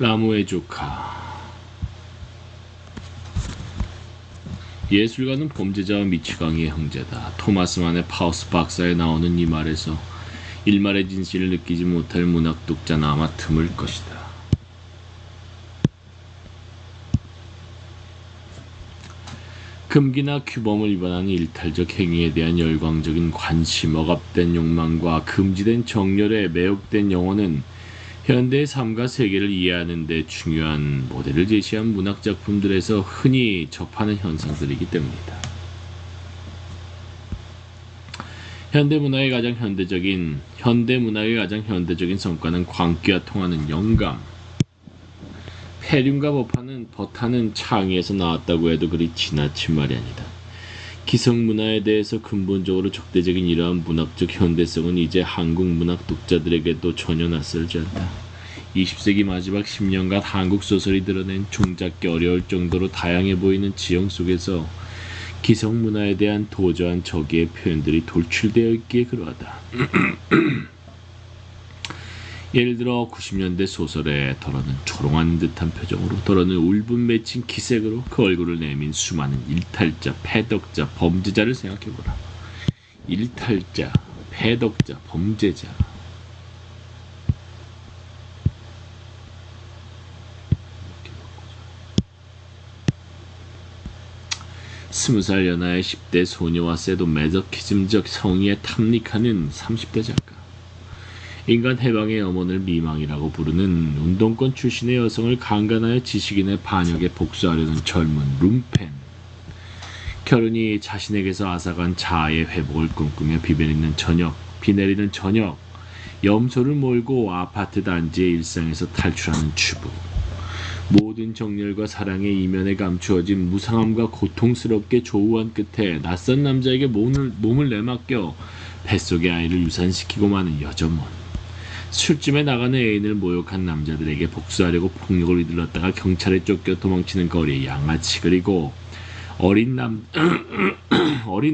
라모의 조카. 예술가는 범죄자와 미치광이의 형제다. 토마스 만의 파우스 박사에 나오는 이 말에서 일말의 진실을 느끼지 못할 문학 독자는 아마 드물 것이다. 금기나 규범을 위반하는 일탈적 행위에 대한 열광적인 관심, 억압된 욕망과 금지된 정열에 매혹된 영혼은 현대의 삶과 세계를 이해하는 데 중요한 모델을 제시한 문학작품들에서 흔히 접하는 현상들이기 때문이다. 현대 문학의 가장 현대적인 성과는 광기와 통하는 영감. 폐륜과 버타는 창의에서 나왔다고 해도 그리 지나친 말이 아니다. 기성문화에 대해서 근본적으로 적대적인 이러한 문학적 현대성은 이제 한국 문학 독자들에게도 전혀 낯설지 않다. 20세기 마지막 10년간 한국 소설이 드러낸 종잡기 어려울 정도로 다양해 보이는 지형 속에서 기성문화에 대한 도저한 저기의 표현들이 돌출되어 있기에 그러하다. 예를 들어 90년대 소설에 덜어는 초롱한 듯한 표정으로, 덜어는 울분 맺힌 기색으로 그 얼굴을 내민 수많은 일탈자, 패덕자, 범죄자를 생각해보라. 일탈자, 패덕자, 범죄자. 스무 살 연하의 10대 소녀와 세도매저키즘적 성의에 탐닉하는 30대 작가. 인간 해방의 염원을 미망이라고 부르는 운동권 출신의 여성을 강간하여 지식인의 반역에 복수하려는 젊은 룸펜. 결혼이 자신에게서 앗아간 자아의 회복을 꿈꾸며 비 내리는 저녁, 염소를 몰고 아파트 단지의 일상에서 탈출하는 주부. 모든 정열과 사랑의 이면에 감추어진 무상함과 고통스럽게 조우한 끝에 낯선 남자에게 몸을 내맡겨 뱃속의 아이를 유산시키고 마는 여점원. 술집에 나가는 애인을 모욕한 남자들에게 복수하려고 폭력을 휘둘렀다가 경찰에 쫓겨 도망치는 거리의 양아치. 그리고 어린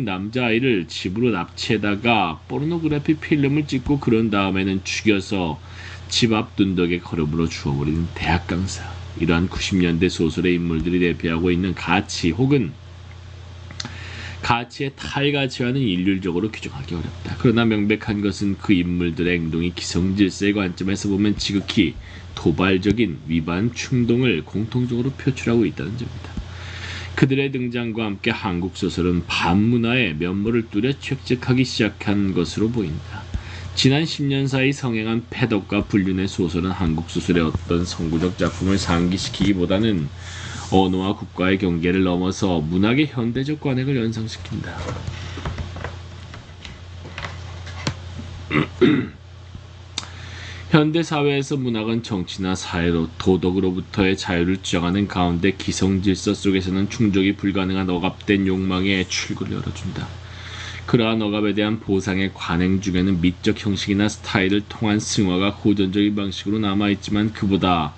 남자아이를 집으로 납치해다가 포르노그래피 필름을 찍고 그런 다음에는 죽여서 집 앞 둔덕에 걸음으로 주워버리는 대학 강사. 이러한 90년대 소설의 인물들이 대표하고 있는 가치 혹은 가치의 탈가치와는 일률적으로 규정하기 어렵다. 그러나 명백한 것은 그 인물들의 행동이 기성질서의 관점에서 보면 지극히 도발적인 위반 충동을 공통적으로 표출하고 있다는 점이다. 그들의 등장과 함께 한국 소설은 반문화의 면모를 뚜렷획책하기 시작한 것으로 보인다. 지난 10년 사이 성행한 패덕과 불륜의 소설은 한국 소설의 어떤 선구적 작품을 상기시키기보다는 언어와 국가의 경계를 넘어서 문학의 현대적 관행을 연상시킨다. 현대 사회에서 문학은 정치나 사회로 도덕으로부터의 자유를 주장하는 가운데 기성질서 속에서는 충족이 불가능한 억압된 욕망의 출구를 열어준다. 그러한 억압에 대한 보상의 관행 중에는 미적 형식이나 스타일을 통한 승화가 호전적인 방식으로 남아있지만 그보다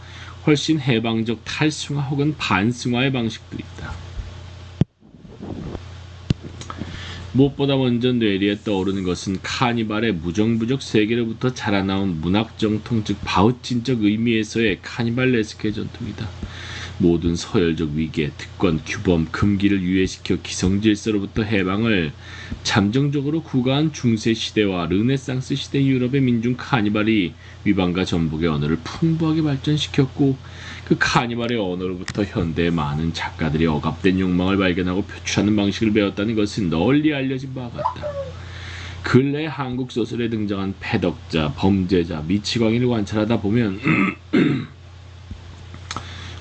훨씬 해방적 탈승화 혹은 반승화의 방식도 있다. 무엇보다 먼저 뇌리에 떠오르는 것은 카니발의 무정부적 세계로부터 자라나온 문학 정통, 즉 바우틴적 의미에서의 카니발 레스크의 전통이다. 모든 서열적 위계, 특권, 규범, 금기를 유예시켜 기성질서로부터 해방을 잠정적으로 구가한 중세시대와 르네상스 시대 유럽의 민중 카니발이 위반과 전복의 언어를 풍부하게 발전시켰고, 그 카니발의 언어로부터 현대의 많은 작가들이 억압된 욕망을 발견하고 표출하는 방식을 배웠다는 것은 널리 알려진 바와 같다. 근래 한국 소설에 등장한 패덕자, 범죄자, 미치광이를 관찰하다 보면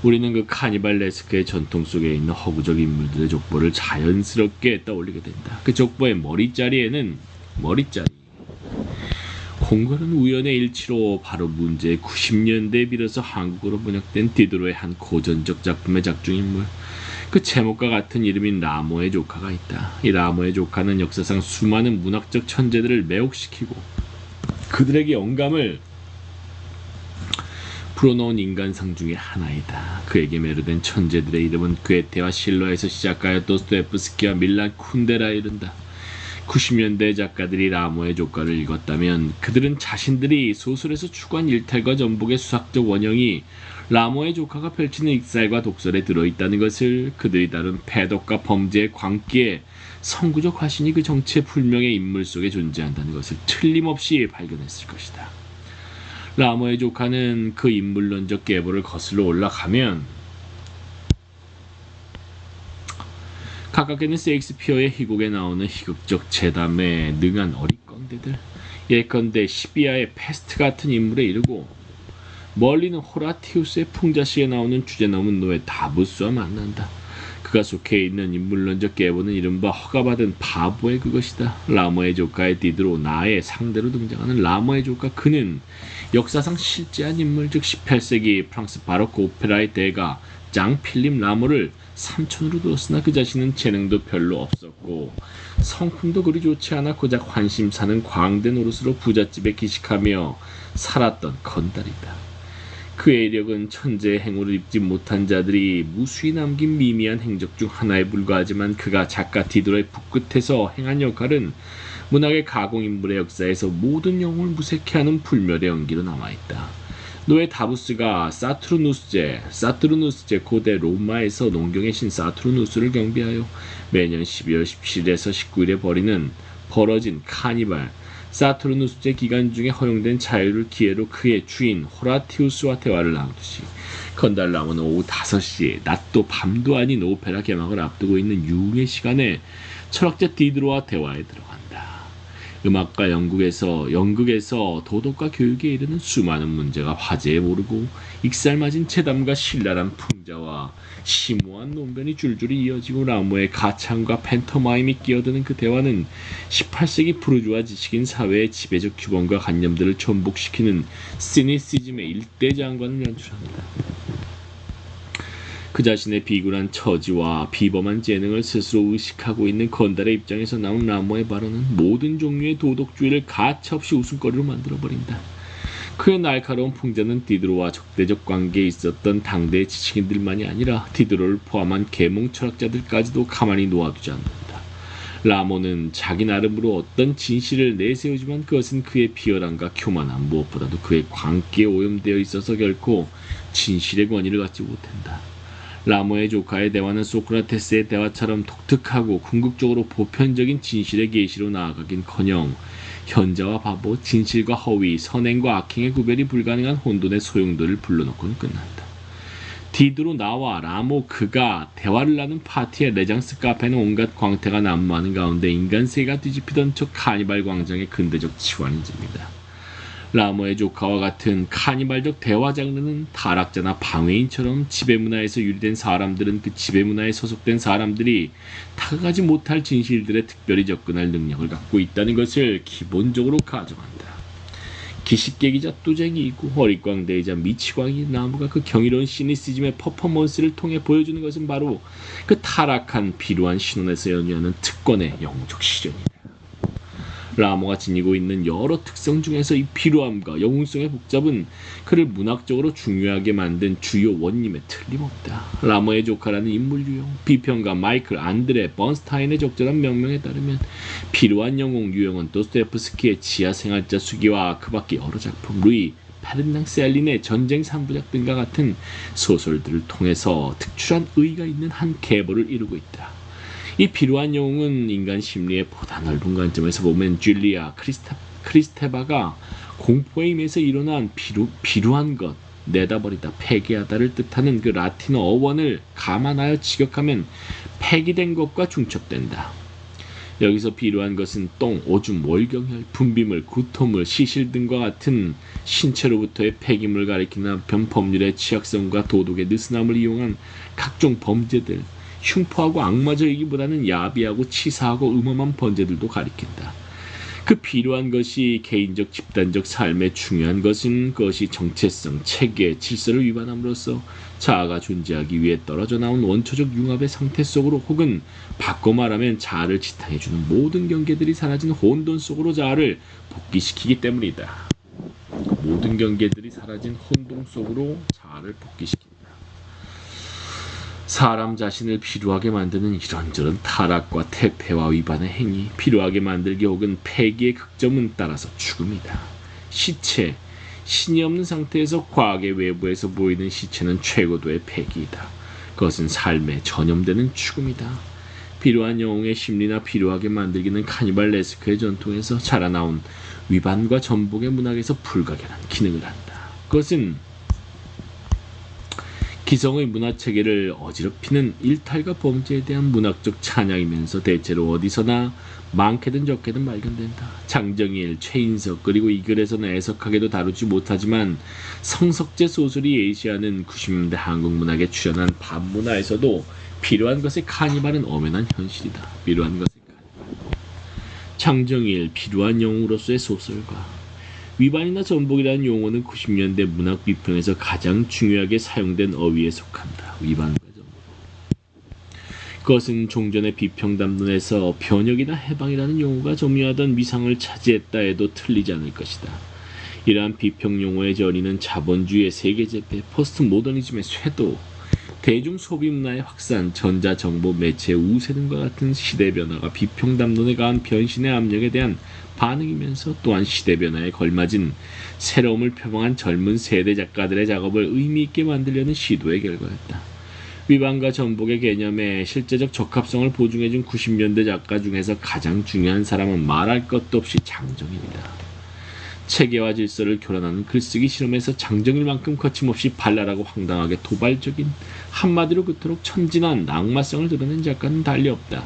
우리는 그 카니발 레스크의 전통 속에 있는 허구적 인물들의 족보를 자연스럽게 떠올리게 된다. 그 족보의 머리자리에는 공교는 우연의 일치로 바로 문제의 90년대에 비로소 한국어로 번역된 디드로의 한 고전적 작품의 작중인물, 그 제목과 같은 이름인 라모의 조카가 있다. 이 라모의 조카는 역사상 수많은 문학적 천재들을 매혹시키고 그들에게 영감을 불어넣은 인간상 중의 하나이다. 그에게 매료된 천재들의 이름은 괴테와 실러에서 시작하여 도스토옙스키와 밀란 쿤데라에 이른다. 90년대 작가들이 라모의 조카를 읽었다면 그들은 자신들이 소설에서 추구한 일탈과 전복의 수학적 원형이 라모의 조카가 펼치는 익살과 독설에 들어있다는 것을 그들이 다룬 패덕과 범죄의 광기에 선구적 화신이 그 정체 불명의 인물 속에 존재한다는 것을 틀림없이 발견했을 것이다. 라모의 조카는 그 인물론적 계보를 거슬러 올라가면 가깝게는 셰익스피어의 희곡에 나오는 희극적 재담에 능한 어릿광대들, 예컨대 시비아의 패스트 같은 인물에 이르고 멀리는 호라티우스의 풍자시에 나오는 주제넘은 노예 다부스와 만난다. 그가 속해 있는 인물론적 계보는 이른바 허가받은 바보의 그것이다. 라모의 조카의 디드로 나의 상대로 등장하는 라모의 조카, 그는 역사상 실제한 인물, 즉 18세기 프랑스 바로크 오페라의 대가 장 필립 라모를 삼촌으로 두었으나 그 자신은 재능도 별로 없었고 성품도 그리 좋지 않아 고작 환심 사는 광대 노릇으로 부잣집에 기식하며 살았던 건달이다. 그의 이력은 천재의 행호를 입지 못한 자들이 무수히 남긴 미미한 행적 중 하나에 불과하지만 그가 작가 디드로의 붓끝에서 행한 역할은 문학의 가공인물의 역사에서 모든 영웅을 무색해 하는 불멸의 연기로 남아있다. 노예 다부스가 사투르누스제 고대 로마에서 농경의 신 사투르누스를 경비하여 매년 12월 17일에서 19일에 벌어진 카니발 사투르누스제 기간 중에 허용된 자유를 기회로 그의 주인 호라티우스와 대화를 나누듯이 건달 라모는 오후 5시에 낮도 밤도 아닌 오페라 개막을 앞두고 있는 유흥의 시간에 철학자 디드로와 대화에 들어간다. 음악과 연극에서 도덕과 교육에 이르는 수많은 문제가 화제에 오르고 익살맞은 재담과 신랄한 풍자와 심오한 논변이 줄줄이 이어지고 라모의 가창과 팬터마임이 끼어드는 그 대화는 18세기 부르주아 지식인 사회의 지배적 규범과 관념들을 전복시키는 시니시즘의 일대장관을 연출합니다. 그 자신의 비굴한 처지와 비범한 재능을 스스로 의식하고 있는 건달의 입장에서 나온 라모의 발언은 모든 종류의 도덕주의를 가차없이 웃음거리로 만들어버린다. 그의 날카로운 풍자는 디드로와 적대적 관계에 있었던 당대의 지식인들만이 아니라 디드로를 포함한 계몽 철학자들까지도 가만히 놓아두지 않는다. 라모는 자기 나름으로 어떤 진실을 내세우지만 그것은 그의 비열함과 교만함, 무엇보다도 그의 광기에 오염되어 있어서 결코 진실의 권위를 갖지 못한다. 라모의 조카의 대화는 소크라테스의 대화처럼 독특하고 궁극적으로 보편적인 진실의 계시로 나아가긴커녕 현자와 바보, 진실과 허위, 선행과 악행의 구별이 불가능한 혼돈의 소용돌이를 불러놓고는 끝난다. 디드로, 나와 라모, 그가 대화를 나눈 파티의 레장스 카페는 온갖 광태가 난무하는 가운데 인간세계가 뒤집히던 저 카니발 광장의 근대적 치환입니다. 라모의 조카와 같은 카니발적 대화 장르는 타락자나 방해인처럼 지배문화에서 유리된 사람들은 그 지배문화에 소속된 사람들이 다가가지 못할 진실들에 특별히 접근할 능력을 갖고 있다는 것을 기본적으로 가정한다. 기식객이자 뚜쟁이이고 어릿광대이자 미치광이 나무가 그 경이로운 시니시즘의 퍼포먼스를 통해 보여주는 것은 바로 그 타락한 비루한 신혼에서 연유하는 특권의 영웅적 시련이다. 라모가 지니고 있는 여러 특성 중에서 이 비루함과 영웅성의 복잡은 그를 문학적으로 중요하게 만든 주요 원인임에 틀림없다. 라모의 조카라는 인물 유형, 비평가 마이클 안드레 번스타인의 적절한 명명에 따르면 비루한 영웅 유형은 도스토옙스키의 지하생활자 수기와 그 밖의 여러 작품, 루이 페르낭 셀린의 전쟁 3부작 등과 같은 소설들을 통해서 특출한 의의가 있는 한 계보를 이루고 있다. 이 비루한 영웅은 인간 심리의 보다 넓은 관점에서 보면 줄리아 크리스테바가 공포에 임해서 일어난 비루한 것, 내다버리다, 폐기하다를 뜻하는 그 라틴어 어원을 감안하여 직역하면 폐기된 것과 중첩된다. 여기서 비루한 것은 똥, 오줌, 월경혈, 분비물, 구토물, 시실 등과 같은 신체로부터의 폐기물을 가리키는 법률의 취약성과 도덕의 느슨함을 이용한 각종 범죄들, 흉포하고 악마적이기보다는 야비하고 치사하고 음험한 번제들도 가리킨다. 그 비루한 것이 개인적 집단적 삶에 중요한 것은 그것이 정체성, 체계, 질서를 위반함으로써 자아가 존재하기 위해 떨어져 나온 원초적 융합의 상태 속으로 혹은 바꿔 말하면 자아를 지탱해주는 모든 경계들이 사라진 혼돈 속으로 자아를 복귀시키기 때문이다. 모든 경계들이 사라진 혼돈 속으로 자아를 복귀시킨다. 사람 자신을 비루하게 만드는 이런저런 타락과 태폐와 위반의 행위, 비루하게 만들기 혹은 폐기의 극점은 따라서 죽음이다. 시체, 신이 없는 상태에서 과학의 외부에서 보이는 시체는 최고도의 폐기이다. 그것은 삶에 전염되는 죽음이다. 필요한 영웅의 심리나 필요하게 만들기는 카니발레스크의 전통에서 자라나온 위반과 전복의 문학에서 불가결한 기능을 한다. 그것은 기성의 문화체계를 어지럽히는 일탈과 범죄에 대한 문학적 찬양이면서 대체로 어디서나 많게든 적게든 발견된다. 장정일, 최인석 그리고 이 글에서는 애석하게도 다루지 못하지만 성석재 소설이 예시하는 90년대 한국 문학에 출연한 반문화에서도 필요한 것의 카니발은 엄연한 현실이다. 필요한 것의 카니발. 장정일, 필요한 영웅으로서의 소설가. 위반이나 전복이라는 용어는 90년대 문학 비평에서 가장 중요하게 사용된 어휘에 속한다. 위반과 전복. 그것은 종전의 비평 담론에서 변혁이나 해방이라는 용어가 점유하던 위상을 차지했다 해도 틀리지 않을 것이다. 이러한 비평 용어의 전이는 자본주의의 세계재패, 포스트 모더니즘의 쇄도, 대중 소비 문화의 확산, 전자정보 매체의 우세 등과 같은 시대 변화가 비평 담론에 가한 변신의 압력에 대한 반응이면서 또한 시대 변화에 걸맞은 새로움을 표방한 젊은 세대 작가들의 작업을 의미 있게 만들려는 시도의 결과였다. 위반과 전복의 개념에 실제적 적합성을 보증해준 90년대 작가 중에서 가장 중요한 사람은 말할 것도 없이 장정일이다. 체계와 질서를 교란하는 글쓰기 실험에서 장정일만큼 거침없이 발랄하고 황당하게 도발적인, 한마디로 그토록 천진한 낙마성을 드러낸 작가는 달리 없다.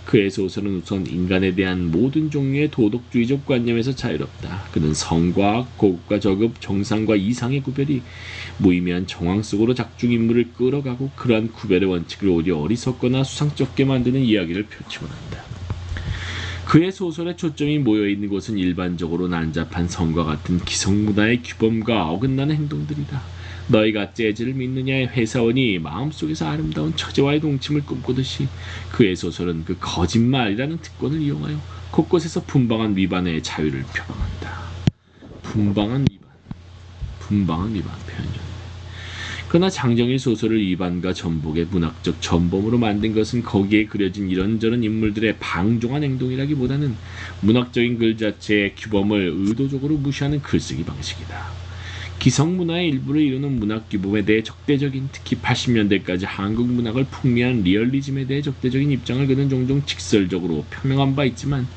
그의 소설은 우선 인간에 대한 모든 종류의 도덕주의적 관념에서 자유롭다. 그는 성과학, 고급과 저급, 정상과 이상의 구별이 무의미한 정황 속으로 작중 인물을 끌어가고 그러한 구별의 원칙을 오히려 어리석거나 수상쩍게 만드는 이야기를 펼치 원한다. 그의 소설의 초점이 모여있는 곳은 일반적으로 난잡한 성과 같은 기성문화의 규범과 어긋나는 행동들이다. 너희가 재즈를 믿느냐의 회사원이 마음속에서 아름다운 처제와의 동침을 꿈꾸듯이 그의 소설은 그 거짓말이라는 특권을 이용하여 곳곳에서 분방한 위반의 자유를 표방한다. 분방한 위반 표현이었네. 그러나 장정일 소설을 위반과 전복의 문학적 전범으로 만든 것은 거기에 그려진 이런저런 인물들의 방종한 행동이라기보다는 문학적인 글 자체의 규범을 의도적으로 무시하는 글쓰기 방식이다. 기성문화의 일부를 이루는 문학 규범에 대해 적대적인, 특히 80년대까지 한국 문학을 풍미한 리얼리즘에 대해 적대적인 입장을 그는 종종 직설적으로 표명한 바 있지만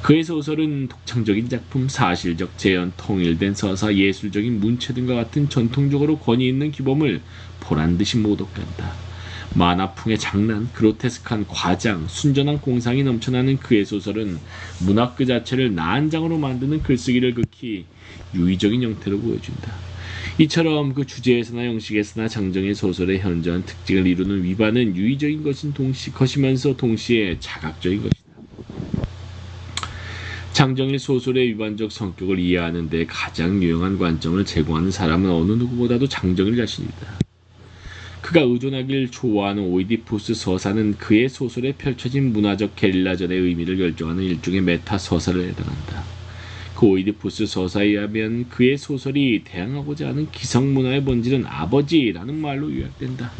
그의 소설은 독창적인 작품, 사실적 재현, 통일된 서사, 예술적인 문체 등과 같은 전통적으로 권위 있는 규범을 보란듯이 모독한다. 만화풍의 장난, 그로테스크한 과장, 순전한 공상이 넘쳐나는 그의 소설은 문학 그 자체를 난장으로 만드는 글쓰기를 극히 유의적인 형태로 보여준다. 이처럼 그 주제에서나 형식에서나 장정의 소설의 현저한 특징을 이루는 위반은 유의적인 것이면서 동시에 자각적인 것이다. 장정일 소설의 위반적 성격을 이해하는 데 가장 유용한 관점을 제공하는 사람은 어느 누구보다도 장정일 자신이다. 그가 의존하길 좋아하는 오이디푸스 서사는 그의 소설에 펼쳐진 문화적 게릴라전의 의미를 결정하는 일종의 메타 서사를 해당한다. 그 오이디푸스 서사에 의하면 그의 소설이 대항하고자 하는 기성문화의 본질은 아버지라는 말로 요약된다.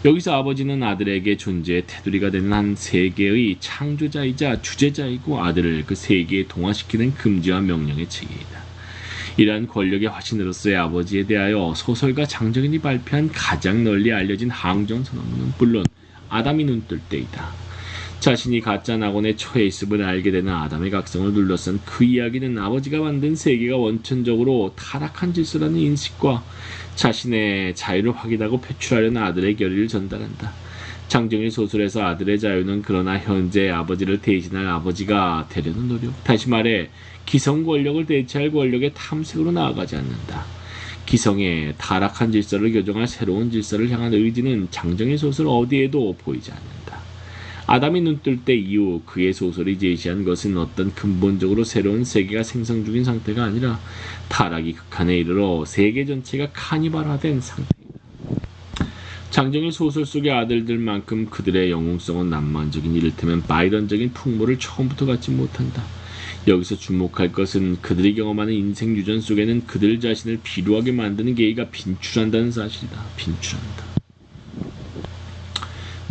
여기서 아버지는 아들에게 존재의 테두리가 되는 한 세계의 창조자이자 주재자이고 아들을 그 세계에 동화시키는 금지와 명령의 체계이다. 이러한 권력의 화신으로서의 아버지에 대하여 소설가 장정일이 발표한 가장 널리 알려진 항정선언문은 물론 아담이 눈뜰 때이다. 자신이 가짜 낙원에 처해 있음을 알게 되는 아담의 각성을 둘러싼 그 이야기는 아버지가 만든 세계가 원천적으로 타락한 질서라는 인식과 자신의 자유를 확인하고 표출하려는 아들의 결의를 전달한다. 장정일 소설에서 아들의 자유는 그러나 현재 아버지를 대신할 아버지가 되려는 노력, 다시 말해 기성 권력을 대체할 권력의 탐색으로 나아가지 않는다. 기성의 타락한 질서를 교정할 새로운 질서를 향한 의지는 장정일 소설 어디에도 보이지 않는다. 아담이 눈뜰 때 이후 그의 소설이 제시한 것은 어떤 근본적으로 새로운 세계가 생성 중인 상태가 아니라 타락이 극한에 이르러 세계 전체가 카니발화된 상태이다. 장정일 소설 속의 아들들만큼 그들의 영웅성은 낭만적인, 이를테면 바이런적인 풍모를 처음부터 갖지 못한다. 여기서 주목할 것은 그들이 경험하는 인생 유전 속에는 그들 자신을 비루하게 만드는 계기가 빈출한다는 사실이다. 빈출한다.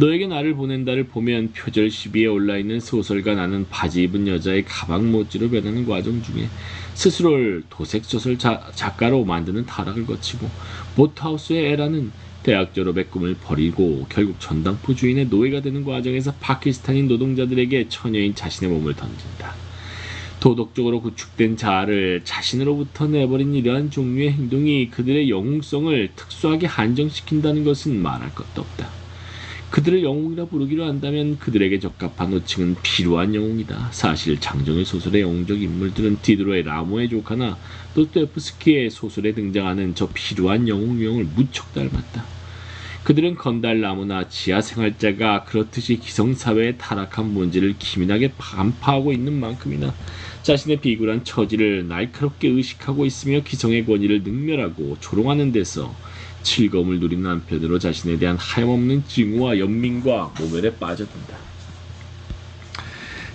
너에게 나를 보낸다를 보면 표절 시비에 올라있는 소설가 나는 바지 입은 여자의 가방 모찌로 변하는 과정 중에 스스로를 도색소설 작가로 만드는 타락을 거치고, 보트하우스의 에라는 대학 졸업의 꿈을 버리고 결국 전당포 주인의 노예가 되는 과정에서 파키스탄인 노동자들에게 처녀인 자신의 몸을 던진다. 도덕적으로 구축된 자아를 자신으로부터 내버린 이러한 종류의 행동이 그들의 영웅성을 특수하게 한정시킨다는 것은 말할 것도 없다. 그들을 영웅이라 부르기로 한다면 그들에게 적합한 호칭은 필요한 영웅이다. 사실 장정일 소설의 영웅적 인물들은 디드로의 라모의 조카나 도스토옙스키의 소설에 등장하는 저 필요한 영웅 유형을 무척 닮았다. 그들은 건달 라모나 지하 생활자가 그렇듯이 기성사회의 타락한 본질을 기민하게 간파하고 있는 만큼이나 자신의 비굴한 처지를 날카롭게 의식하고 있으며 기성의 권위를 능멸하고 조롱하는 데서 즐거움을 누리는 한편으로 자신에 대한 하염없는 증오와 연민과 모멸에 빠져든다.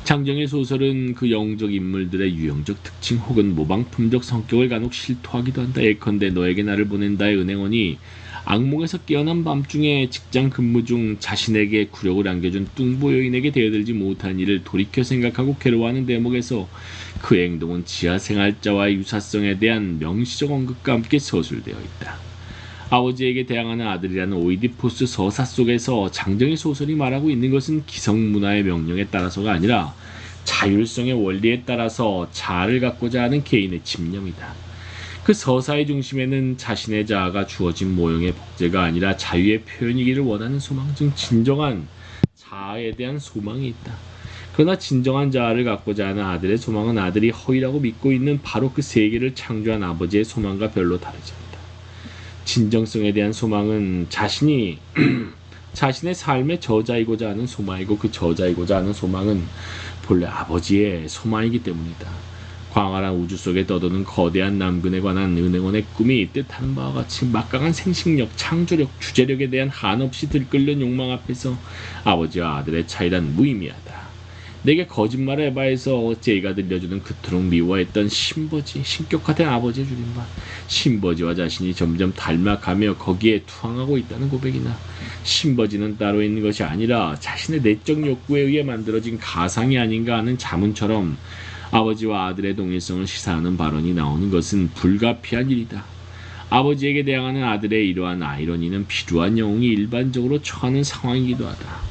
장정의 소설은 그 영웅적 인물들의 유형적 특징 혹은 모방품적 성격을 간혹 실토하기도 한다. 예컨대 너에게 나를 보낸다의 은행원이 악몽에서 깨어난 밤중에 직장 근무 중 자신에게 굴욕을 안겨준 뚱보 여인에게 대들지 못한 일을 돌이켜 생각하고 괴로워하는 대목에서 그 행동은 지하생활자와의 유사성에 대한 명시적 언급과 함께 서술되어 있다. 아버지에게 대항하는 아들이라는 오이디푸스 서사 속에서 장정의 소설이 말하고 있는 것은 기성문화의 명령에 따라서가 아니라 자율성의 원리에 따라서 자아를 갖고자 하는 개인의 집념이다. 그 서사의 중심에는 자신의 자아가 주어진 모형의 복제가 아니라 자유의 표현이기를 원하는 소망 중 진정한 자아에 대한 소망이 있다. 그러나 진정한 자아를 갖고자 하는 아들의 소망은 아들이 허위라고 믿고 있는 바로 그 세계를 창조한 아버지의 소망과 별로 다르지 않다. 진정성에 대한 소망은 자신이 자신의 삶의 저자이고자 하는 소망이고, 그 저자이고자 하는 소망은 본래 아버지의 소망이기 때문이다. 광활한 우주 속에 떠도는 거대한 남근에 관한 은행원의 꿈이 뜻하는 바와 같이 막강한 생식력, 창조력, 주제력에 대한 한없이 들끓는 욕망 앞에서 아버지와 아들의 차이란 무의미하다. 내게 거짓말을 해봐해서 제이가 들려주는 그토록 미워했던 신버지, 신격화된 아버지의 줄임말, 신버지와 자신이 점점 닮아가며 거기에 투항하고 있다는 고백이나, 신버지는 따로 있는 것이 아니라 자신의 내적 욕구에 의해 만들어진 가상이 아닌가 하는 자문처럼 아버지와 아들의 동일성을 시사하는 발언이 나오는 것은 불가피한 일이다. 아버지에게 대항하는 아들의 이러한 아이러니는 필요한 영웅이 일반적으로 처하는 상황이기도 하다.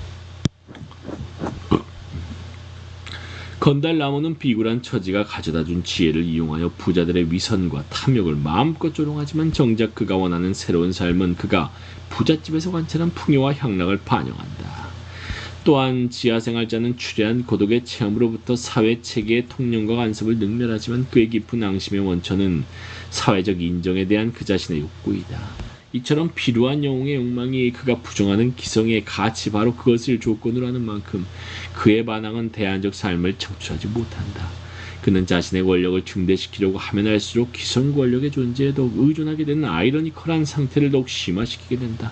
건달 라모는 비굴한 처지가 가져다준 지혜를 이용하여 부자들의 위선과 탐욕을 마음껏 조롱하지만 정작 그가 원하는 새로운 삶은 그가 부잣집에서 관찰한 풍요와 향락을 반영한다. 또한 지하생활자는 추레한 고독의 체험으로부터 사회체계의 통념과 간섭을 능멸하지만 그의 깊은 앙심의 원천은 사회적 인정에 대한 그 자신의 욕구이다. 이처럼 필요한 영웅의 욕망이 그가 부정하는 기성의 가치, 바로 그것을 조건으로 하는 만큼 그의 반항은 대안적 삶을 청취하지 못한다. 그는 자신의 권력을 증대시키려고 하면 할수록 기성 권력의 존재에 더욱 의존하게 되는 아이러니컬한 상태를 더욱 심화시키게 된다.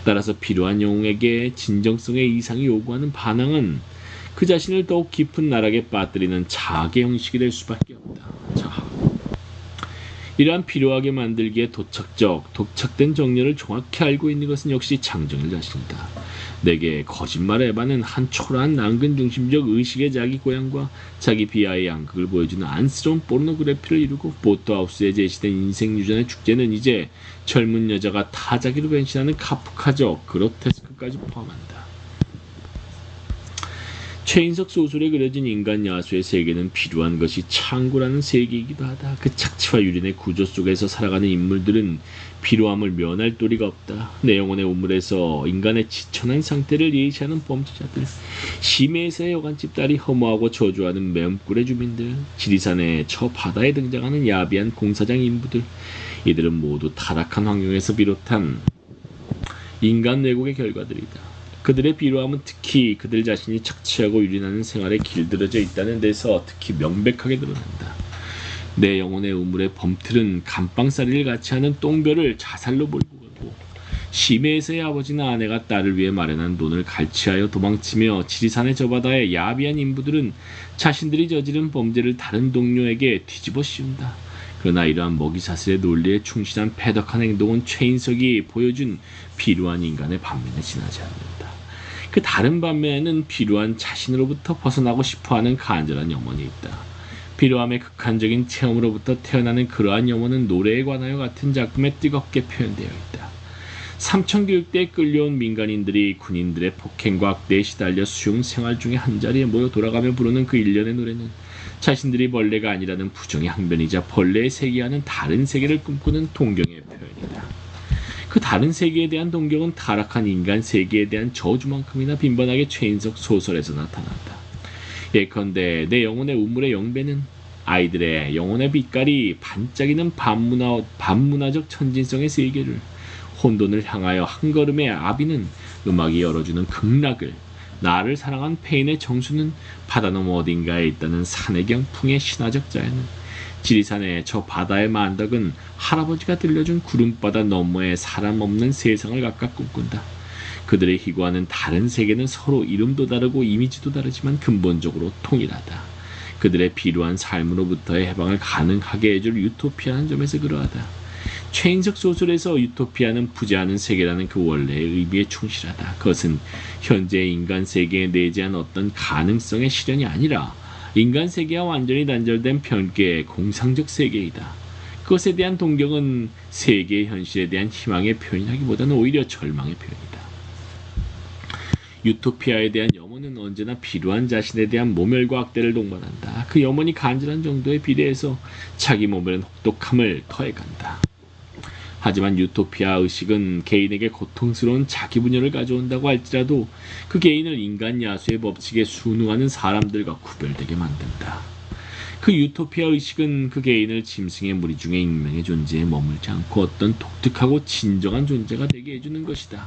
따라서 필요한 영웅에게 진정성의 이상이 요구하는 반항은 그 자신을 더욱 깊은 나락에 빠뜨리는 자학의 형식이 될 수밖에 없다. 자학. 이러한 필요하게 만들기에 독착된 정렬을 정확히 알고 있는 것은 역시 장정일 자신이다. 내게 거짓말의 에바는 한 초라한 난근 중심적 의식의 자기 고향과 자기 비하의 양극을 보여주는 안쓰러운 포르노그래피를 이루고, 보트하우스에 제시된 인생 유전의 축제는 이제 젊은 여자가 타자기로 변신하는 카프카적 그로테스크까지 포함한다. 최인석 소설에 그려진 인간 야수의 세계는 필요한 것이 창고라는 세계이기도 하다. 그 착취와 유린의 구조 속에서 살아가는 인물들은 필요함을 면할 도리가 없다. 내 영혼의 우물에서 인간의 지천한 상태를 예시하는 범죄자들, 심해에서의 여관집 딸이 허무하고 저주하는 매음굴의 주민들, 지리산의 저 바다에 등장하는 야비한 공사장 인부들, 이들은 모두 타락한 환경에서 비롯한 인간 왜곡의 결과들이다. 그들의 필요함은 특히 그들 자신이 착취하고 유린하는 생활에 길들여져 있다는 데서 특히 명백하게 드러난다. 내 영혼의 우물의 범틀은 감방살이를 같이 하는 똥별을 자살로 몰고 가고, 심해에서의 아버지나 아내가 딸을 위해 마련한 돈을 갈취하여 도망치며 지리산의 저 바다의 야비한 인부들은 자신들이 저지른 범죄를 다른 동료에게 뒤집어 씌운다. 그러나 이러한 먹이사슬의 논리에 충실한 패덕한 행동은 최인석이 보여준 필요한 인간의 반면에 지나지 않는다. 그 다른 반면에는 비루한 자신으로부터 벗어나고 싶어하는 간절한 염원이 있다. 비루함의 극한적인 체험으로부터 태어나는 그러한 염원은 노래에 관하여 같은 작품에 뜨겁게 표현되어 있다. 삼천교육대에 끌려온 민간인들이 군인들의 폭행과 악대에 시달려 수용 생활 중에 한자리에 모여 돌아가며 부르는 그 일련의 노래는 자신들이 벌레가 아니라는 부정의 항변이자 벌레의 세계와는 다른 세계를 꿈꾸는 동경의 표현이다. 그 다른 세계에 대한 동경은 타락한 인간 세계에 대한 저주만큼이나 빈번하게 최인석 소설에서 나타난다. 예컨대 내 영혼의 우물의 영배는 아이들의 영혼의 빛깔이 반짝이는 반문화적 천진성의 세계를, 혼돈을 향하여 한 걸음의 아비는 음악이 열어주는 극락을, 나를 사랑한 페인의 정수는 바다 너머 어딘가에 있다는 산해경풍의 신화적 자연은, 지리산의 저 바다의 만덕은 할아버지가 들려준 구름바다 너머의 사람 없는 세상을 각각 꿈꾼다. 그들의 희구하는 다른 세계는 서로 이름도 다르고 이미지도 다르지만 근본적으로 통일하다. 그들의 비루한 삶으로부터의 해방을 가능하게 해줄 유토피아는 점에서 그러하다. 최인석 소설에서 유토피아는 부재하는 세계라는 그 원래의 의미에 충실하다. 그것은 현재의 인간 세계에 내재한 어떤 가능성의 실현이 아니라 인간 세계와 완전히 단절된 별개의 공상적 세계이다. 그것에 대한 동경은 세계의 현실에 대한 희망의 표현이라기보다는 오히려 절망의 표현이다. 유토피아에 대한 염원은 언제나 비루한 자신에 대한 모멸과 악대를 동반한다. 그 염원이 간절한 정도에 비례해서 자기 모멸은 혹독함을 더해간다. 하지만 유토피아 의식은 개인에게 고통스러운 자기 분열을 가져온다고 할지라도 그 개인을 인간 야수의 법칙에 순응하는 사람들과 구별되게 만든다. 그 유토피아 의식은 그 개인을 짐승의 무리 중에 익명의 존재에 머물지 않고 어떤 독특하고 진정한 존재가 되게 해주는 것이다.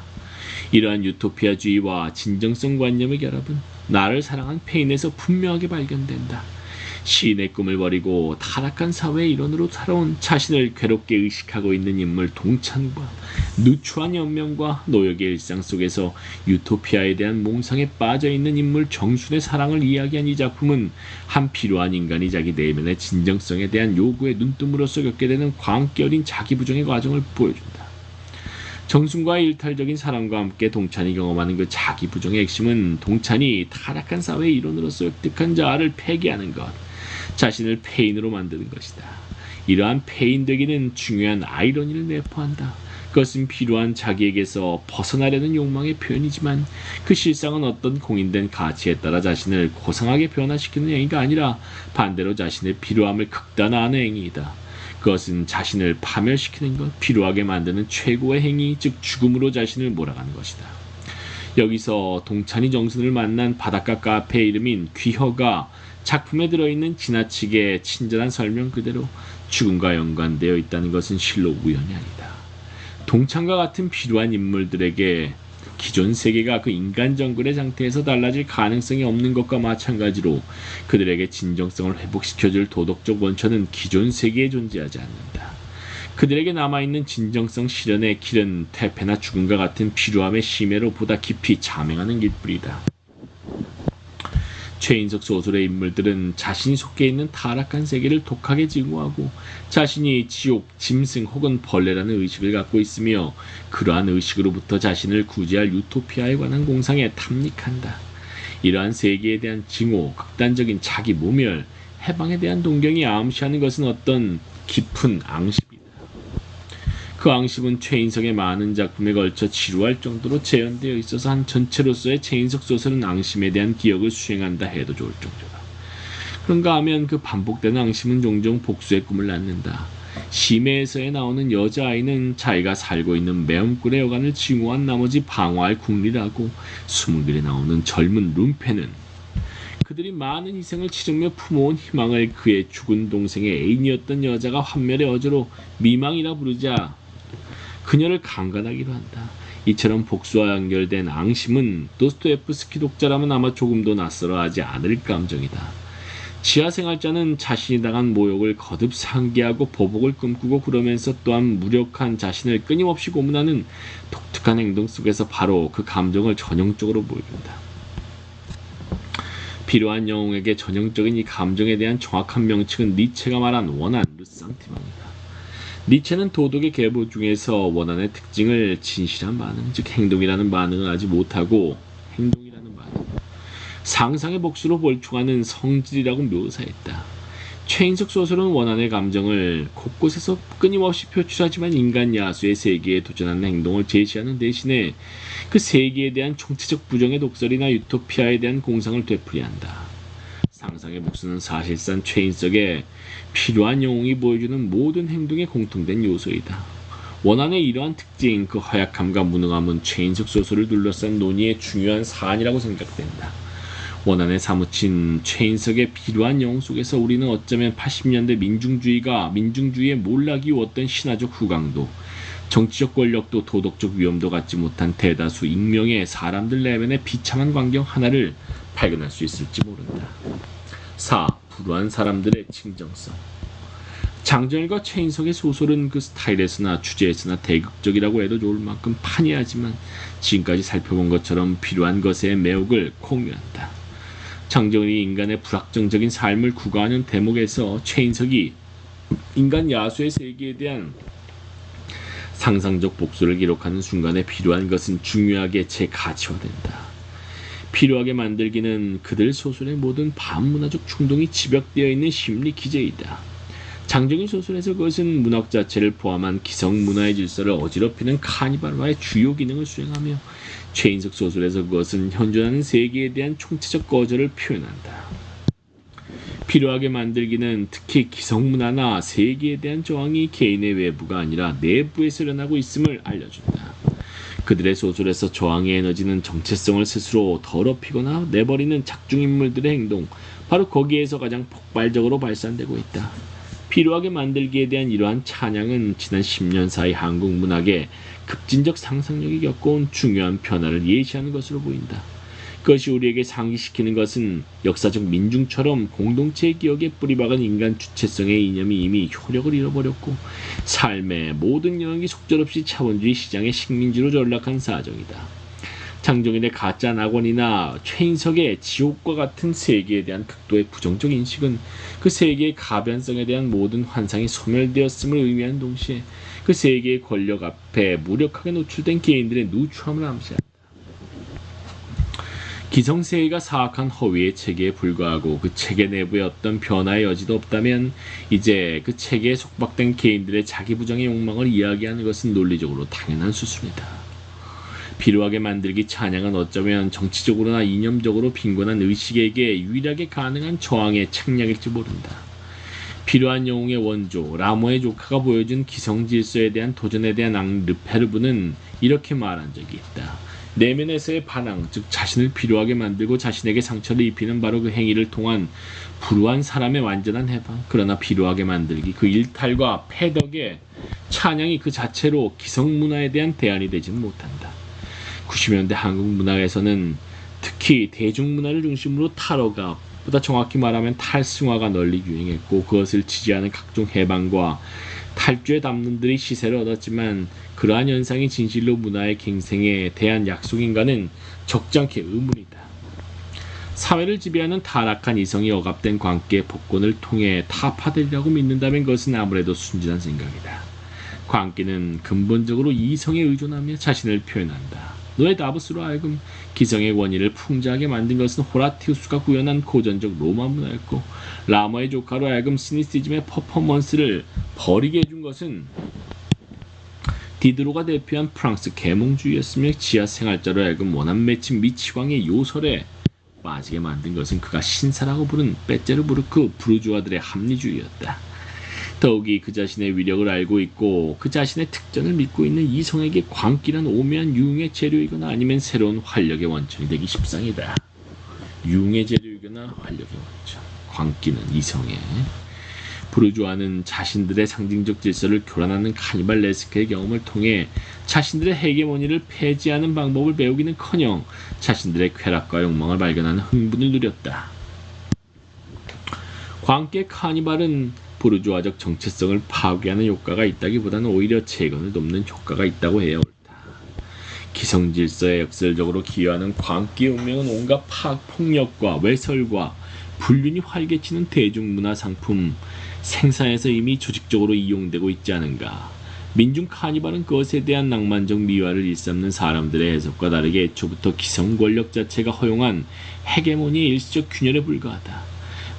이러한 유토피아주의와 진정성 관념의 결합은 나를 사랑한 페인에서 분명하게 발견된다. 시인의 꿈을 버리고 타락한 사회의 일원으로 살아온 자신을 괴롭게 의식하고 있는 인물 동찬과 누추한 연명과 노역의 일상 속에서 유토피아에 대한 몽상에 빠져있는 인물 정순의 사랑을 이야기한 이 작품은 한 비루한 인간이 자기 내면의 진정성에 대한 요구에 눈뜨므로써 겪게 되는 광기 어린 자기 부정의 과정을 보여준다. 정순과의 일탈적인 사랑과 함께 동찬이 경험하는 그 자기 부정의 핵심은 동찬이 타락한 사회의 일원으로서 획득한 자아를 폐기하는 것, 자신을 페인으로 만드는 것이다. 이러한 페인되기는 중요한 아이러니를 내포한다. 그것은 필요한 자기에게서 벗어나려는 욕망의 표현이지만 그 실상은 어떤 공인된 가치에 따라 자신을 고상하게 변화시키는 행위가 아니라 반대로 자신의 필요함을 극단화하는 행위이다. 그것은 자신을 파멸시키는 것, 필요하게 만드는 최고의 행위, 즉 죽음으로 자신을 몰아가는 것이다. 여기서 동찬이 정순을 만난 바닷가 카페 이름인 귀허가 작품에 들어있는 지나치게 친절한 설명 그대로 죽음과 연관되어 있다는 것은 실로 우연이 아니다. 동찬과 같은 필요한 인물들에게 기존 세계가 그 인간 정글의 상태에서 달라질 가능성이 없는 것과 마찬가지로 그들에게 진정성을 회복시켜줄 도덕적 원천은 기존 세계에 존재하지 않는다. 그들에게 남아있는 진정성 실현의 길은 태폐나 죽음과 같은 필요함의 심해로 보다 깊이 자명하는 길뿐이다. 최인석 소설의 인물들은 자신이 속해 있는 타락한 세계를 독하게 증오하고 자신이 지옥, 짐승 혹은 벌레라는 의식을 갖고 있으며 그러한 의식으로부터 자신을 구제할 유토피아에 관한 공상에 탐닉한다. 이러한 세계에 대한 증오, 극단적인 자기 모멸, 해방에 대한 동경이 암시하는 것은 어떤 깊은 앙심이다. 그 앙심은 최인석의 많은 작품에 걸쳐 지루할 정도로 재현되어 있어서 한 전체로서의 최인석 소설은 앙심에 대한 기억을 수행한다 해도 좋을 정도다. 그런가 하면 그 반복되는 앙심은 종종 복수의 꿈을 낳는다. 심해에서에 나오는 여자아이는 자기가 살고 있는 매운꿀의 여간을 증오한 나머지 방어할 궁리라고, 스물글에 나오는 젊은 룸페는 그들이 많은 희생을 치르며 품어온 희망을 그의 죽은 동생의 애인이었던 여자가 환멸의 어조로 미망이라 부르자 그녀를 강간하기로 한다. 이처럼 복수와 연결된 앙심은 도스토옙스키 독자라면 아마 조금도 낯설어하지 않을 감정이다. 지하생활자는 자신이 당한 모욕을 거듭 상기하고 보복을 꿈꾸고 그러면서 또한 무력한 자신을 끊임없이 고문하는 독특한 행동 속에서 바로 그 감정을 전형적으로 보여준다. 필요한 영웅에게 전형적인 이 감정에 대한 정확한 명칭은 니체가 말한 원한, 르상티망이다. 니체는 도덕의 계보 중에서 원한의 특징을 진실한 반응, 즉 행동이라는 반응을 하지 못하고 행동이라는 말은 상상의 복수로 몰충하는 성질이라고 묘사했다. 최인석 소설은 원한의 감정을 곳곳에서 끊임없이 표출하지만 인간 야수의 세계에 도전하는 행동을 제시하는 대신에 그 세계에 대한 총체적 부정의 독설이나 유토피아에 대한 공상을 되풀이한다. 상상의 복수는 사실상 최인석의 필요한 영웅이 보여주는 모든 행동의 공통된 요소이다. 원한의 이러한 특징, 그 허약함과 무능함은 최인석 소설을 둘러싼 논의의 중요한 사안이라고 생각된다. 원한에 사무친 최인석의 필요한 영웅 속에서 우리는 어쩌면 80년대 민중주의의 몰락이 왔던 신화적 후광도, 정치적 권력도 도덕적 위험도 갖지 못한 대다수 익명의 사람들 내면의 비참한 광경 하나를 발견할 수 있을지 모른다. 4. 불우한 사람들의 칭정성. 장정일과 최인석의 소설은 그 스타일에서나 주제에서나 대극적이라고 해도 좋을 만큼 판이하지만 지금까지 살펴본 것처럼 필요한 것의 매혹을 공유한다. 장정일이 인간의 불확정적인 삶을 구가하는 대목에서 최인석이 인간 야수의 세계에 대한 상상적 복수를 기록하는 순간에 필요한 것은 중요하게 재가치화된다. 필요하게 만들기는 그들 소설의 모든 반문화적 충동이 집약되어 있는 심리 기제이다. 장정일 소설에서 그것은 문학 자체를 포함한 기성 문화의 질서를 어지럽히는 카니발화의 주요 기능을 수행하며, 최인석 소설에서 그것은 현존하는 세계에 대한 총체적 거절을 표현한다. 필요하게 만들기는 특히 기성 문화나 세계에 대한 저항이 개인의 외부가 아니라 내부에서 일어나고 있음을 알려준다. 그들의 소설에서 저항의 에너지는 정체성을 스스로 더럽히거나 내버리는 작중인물들의 행동, 바로 거기에서 가장 폭발적으로 발산되고 있다. 필요하게 만들기에 대한 이러한 찬양은 지난 10년 사이 한국 문학의 급진적 상상력이 겪어온 중요한 변화를 예시하는 것으로 보인다. 그것이 우리에게 상기시키는 것은 역사적 민중처럼 공동체의 기억에 뿌리박은 인간 주체성의 이념이 이미 효력을 잃어버렸고 삶의 모든 영역이 속절없이 자본주의 시장의 식민지로 전락한 사정이다. 장정일의 가짜 낙원이나 최인석의 지옥과 같은 세계에 대한 극도의 부정적 인식은 그 세계의 가변성에 대한 모든 환상이 소멸되었음을 의미하는 동시에 그 세계의 권력 앞에 무력하게 노출된 개인들의 누추함을 암시한다. 기성세계가 사악한 허위의 체계에 불과하고 그 체계 내부에 어떤 변화의 여지도 없다면 이제 그 체계에 속박된 개인들의 자기부정의 욕망을 이야기하는 것은 논리적으로 당연한 수순이다. 필요하게 만들기 찬양은 어쩌면 정치적으로나 이념적으로 빈곤한 의식에게 유일하게 가능한 저항의 책략일지 모른다. 필요한 영웅의 원조 라모의 조카가 보여준 기성질서에 대한 도전에 대한 르페르브는 이렇게 말한 적이 있다. 내면에서의 반항, 즉 자신을 필요하게 만들고 자신에게 상처를 입히는 바로 그 행위를 통한 불우한 사람의 완전한 해방, 그러나 필요하게 만들기, 그 일탈과 패덕의 찬양이 그 자체로 기성문화에 대한 대안이 되지는 못한다. 90년대 한국 문화에서는 특히 대중문화를 중심으로 탈어가, 보다 정확히 말하면 탈승화가 널리 유행했고 그것을 지지하는 각종 해방과 탈주의 담론들이 시세를 얻었지만 그러한 현상이 진실로 문화의 갱생에 대한 약속인가는 적잖게 의문이다. 사회를 지배하는 타락한 이성이 억압된 관계 복권을 통해 타파되리라고 믿는다면 그것은 아무래도 순진한 생각이다. 관계는 근본적으로 이성에 의존하며 자신을 표현한다. 노에다보스로 하여금 기성의 원인을 풍자하게 만든 것은 호라티우스가 구현한 고전적 로마 문화였고 라모의 조카로 하여금 시니시즘의 퍼포먼스를 버리게 해준 것은 디드로가 대표한 프랑스 계몽주의였으며 지하 생활자로 하여금 원한 맺힌 미치광의 요설에 빠지게 만든 것은 그가 신사라고 부른 빼제르부르크 부르주아들의 합리주의였다. 더욱이 그 자신의 위력을 알고 있고 그 자신의 특전을 믿고 있는 이성에게 광기란 오묘한 유흥의 재료이거나 아니면 새로운 활력의 원천이 되기 십상이다. 유흥의 재료이거나 활력의 원천, 광기는 이성의. 부르주아는 자신들의 상징적 질서를 교란하는 카니발 레스크의 경험을 통해 자신들의 헤게모니를 폐지하는 방법을 배우기는커녕 자신들의 쾌락과 욕망을 발견하는 흥분을 누렸다. 광기의 카니발은 부르주아적 정체성을 파괴하는 효과가 있다기보다는 오히려 재건을 돕는 효과가 있다고 해야 옳다. 기성질서에 역설적으로 기여하는 광기의 운명은 온갖 폭력과 외설과 불륜이 활개치는 대중문화 상품 생산에서 이미 조직적으로 이용되고 있지 않은가. 민중 카니발은 그것에 대한 낭만적 미화를 일삼는 사람들의 해석과 다르게 애초부터 기성 권력 자체가 허용한 헤게모니의 일시적 균열에 불과하다.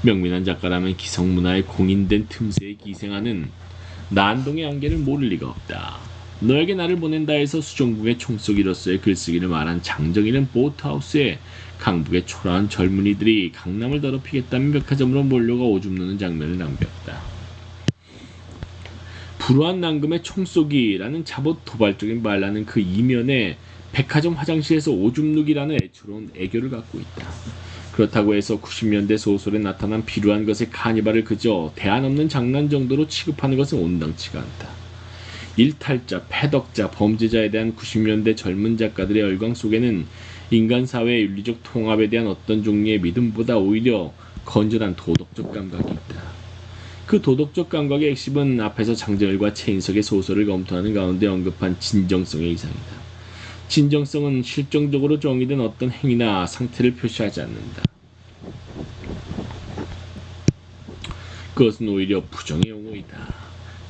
명민한 작가라면 기성 문화에 공인된 틈새에 기생하는 난동의 안개를 모를 리가 없다. 너에게 나를 보낸다 해서 수종국의 총속이로서의 글쓰기를 말한 장정일은 보트하우스에 강북의 초라한 젊은이들이 강남을 더럽히겠다며 백화점으로 몰려가 오줌 누는 장면을 남겼다. 불우한 난금의 총쏘기라는 자봇 도발적인 말라는 그 이면에 백화점 화장실에서 오줌 누기라는 애처로운 애교를 갖고 있다. 그렇다고 해서 90년대 소설에 나타난 비루한 것의 카니발을 그저 대안 없는 장난 정도로 취급하는 것은 온당치가 않다. 일탈자, 패덕자, 범죄자에 대한 90년대 젊은 작가들의 열광 속에는 인간 사회의 윤리적 통합에 대한 어떤 종류의 믿음보다 오히려 건전한 도덕적 감각이 있다. 그 도덕적 감각의 핵심은 앞에서 장정일과 최인석의 소설을 검토하는 가운데 언급한 진정성의 이상이다. 진정성은 실정적으로 정의된 어떤 행위나 상태를 표시하지 않는다. 그것은 오히려 부정의 용어이다.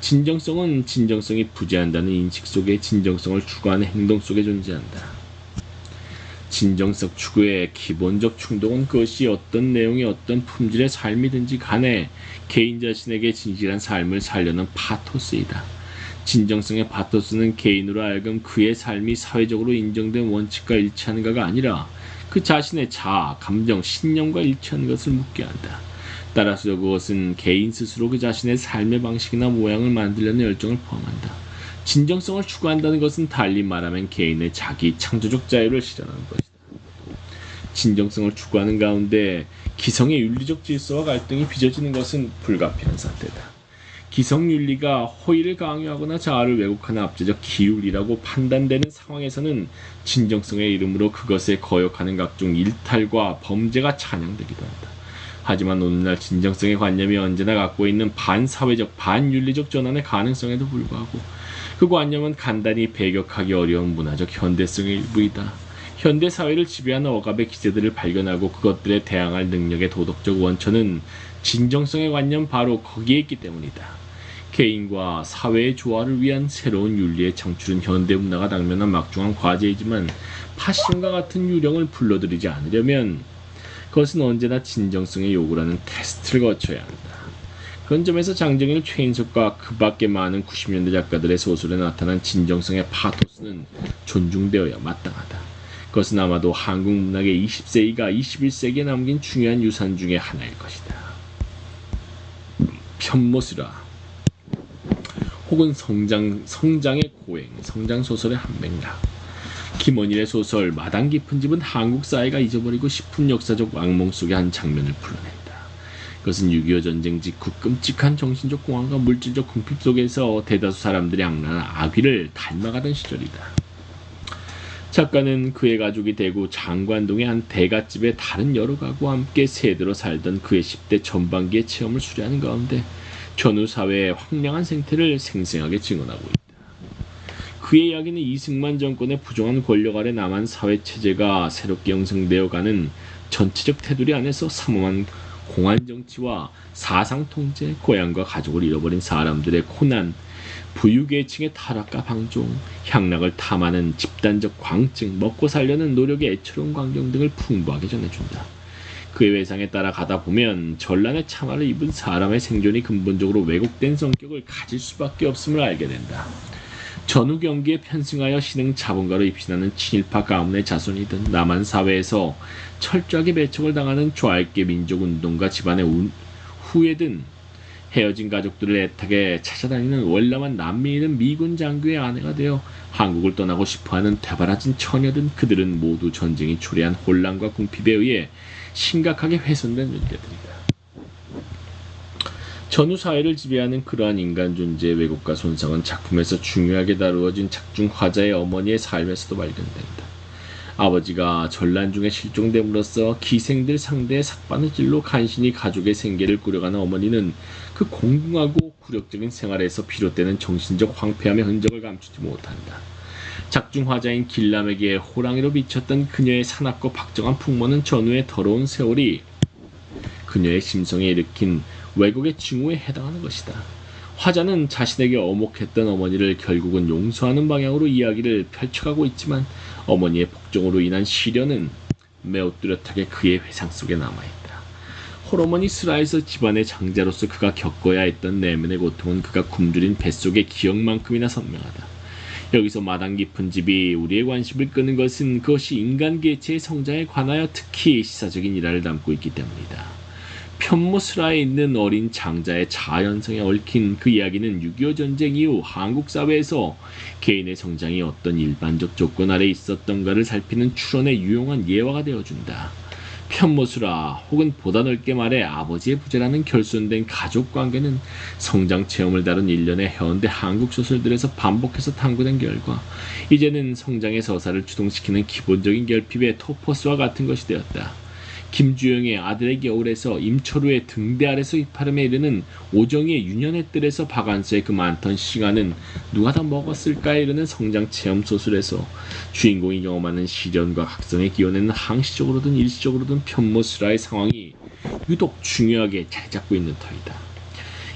진정성은 진정성이 부재한다는 인식 속에 진정성을 추구하는 행동 속에 존재한다. 진정성 추구의 기본적 충동은 그것이 어떤 내용의 어떤 품질의 삶이든지 간에 개인 자신에게 진실한 삶을 살려는 파토스이다. 진정성의 파토스는 개인으로 하여금 그의 삶이 사회적으로 인정된 원칙과 일치하는가가 아니라 그 자신의 자아, 감정, 신념과 일치하는 것을 묻게 한다. 따라서 그것은 개인 스스로 그 자신의 삶의 방식이나 모양을 만들려는 열정을 포함한다. 진정성을 추구한다는 것은 달리 말하면 개인의 자기 창조적 자유를 실현하는 것이다. 진정성을 추구하는 가운데 기성의 윤리적 질서와 갈등이 빚어지는 것은 불가피한 사태다. 기성윤리가 호의를 강요하거나 자아를 왜곡하는 압제적 기율이라고 판단되는 상황에서는 진정성의 이름으로 그것에 거역하는 각종 일탈과 범죄가 찬양되기도 한다. 하지만 오늘날 진정성의 관념이 언제나 갖고 있는 반사회적, 반윤리적 전환의 가능성에도 불구하고 그 관념은 간단히 배격하기 어려운 문화적 현대성의 일부이다. 현대사회를 지배하는 억압의 기제들을 발견하고 그것들에 대항할 능력의 도덕적 원천은 진정성의 관념 바로 거기에 있기 때문이다. 개인과 사회의 조화를 위한 새로운 윤리의 창출은 현대문화가 당면한 막중한 과제이지만 파시즘과 같은 유령을 불러들이지 않으려면 그것은 언제나 진정성의 요구라는 테스트를 거쳐야 한다. 그런 점에서 장정일, 최인석과 그 밖에 많은 90년대 작가들의 소설에 나타난 진정성의 파토스는 존중되어야 마땅하다. 그것은 아마도 한국 문학의 20세기가 21세기에 남긴 중요한 유산 중의 하나일 것이다. 편모스라 혹은 성장의 고행, 성장소설의 한 맥락. 김원일의 소설 마당 깊은 집은 한국 사회가 잊어버리고 싶은 역사적 악몽 속의 한 장면을 풀어낸다. 그것은 6.25 전쟁 직후 끔찍한 정신적 공황과 물질적 궁핍 속에서 대다수 사람들이 악랄한 악귀를 닮아가던 시절이다. 작가는 그의 가족이 대구 장관동의 한 대갓집에 다른 여러 가구와 함께 세대로 살던 그의 10대 전반기의 체험을 수리하는 가운데 전후 사회의 황량한 생태를 생생하게 증언하고 있다. 그의 이야기는 이승만 정권의 부정한 권력 아래 남한 사회체제가 새롭게 형성되어가는 전체적 테두리 안에서 삼엄한 공안정치와 사상통제, 고향과 가족을 잃어버린 사람들의 고난, 부유계층의 타락과 방종, 향락을 탐하는 집단적 광증, 먹고 살려는 노력의 애처로운 광경 등을 풍부하게 전해준다. 그의 외상에 따라 가다 보면 전란의 참화를 입은 사람의 생존이 근본적으로 왜곡된 성격을 가질 수밖에 없음을 알게 된다. 전후 경기에 편승하여 신흥 자본가로 입신하는 친일파 가문의 자손이든 남한 사회에서 철저하게 배척을 당하는 좌익계 민족운동가 집안의 후예든 헤어진 가족들을 애타게 찾아다니는 월남한 난민이든 미군 장교의 아내가 되어 한국을 떠나고 싶어하는 대바라진 처녀든 그들은 모두 전쟁이 초래한 혼란과 궁핍에 의해 심각하게 훼손된 존재들이다. 전후 사회를 지배하는 그러한 인간 존재의 왜곡과 손상은 작품에서 중요하게 다루어진 작중 화자의 어머니의 삶에서도 발견된다. 아버지가 전란 중에 실종됨으로써 기생들 상대의 삭바느질로 간신히 가족의 생계를 꾸려가는 어머니는 그 공공하고 굴욕적인 생활에서 비롯되는 정신적 황폐함의 흔적을 감추지 못한다. 작중 화자인 길람에게 호랑이로 비쳤던 그녀의 사납고 박정한 풍모는 전후의 더러운 세월이 그녀의 심성에 일으킨 왜곡의 징후에 해당하는 것이다. 화자는 자신에게 어목했던 어머니를 결국은 용서하는 방향으로 이야기를 펼쳐가고 있지만 어머니의 복종으로 인한 시련은 매우 뚜렷하게 그의 회상 속에 남아있다. 홀어머니 스라에서 집안의 장자로서 그가 겪어야 했던 내면의 고통은 그가 굶주린 뱃속의 기억만큼이나 선명하다. 여기서 마당 깊은 집이 우리의 관심을 끄는 것은 그것이 인간 개체의 성장에 관하여 특히 시사적인 일화를 담고 있기 때문이다. 편모스라에 있는 어린 장자의 자아현성에 얽힌 그 이야기는 6.25 전쟁 이후 한국 사회에서 개인의 성장이 어떤 일반적 조건 아래 있었던가를 살피는 추론에 유용한 예화가 되어준다. 편모수라 혹은 보다 넓게 말해 아버지의 부재라는 결손된 가족관계는 성장 체험을 다룬 일련의 현대 한국 소설들에서 반복해서 탐구된 결과 이제는 성장의 서사를 주동시키는 기본적인 결핍의 토포스와 같은 것이 되었다. 김주영의 아들의 겨울에서 임철우의 등대 아래서 이파름에 이르는 오정희의 유년의 뜰에서 박완서의 그 많던 시간은 누가 다 먹었을까에 이르는 성장 체험 소설에서 주인공이 경험하는 시련과 각성의 기원에는 항시적으로든 일시적으로든 편모스라의 상황이 유독 중요하게 자리 잡고 있는 터이다.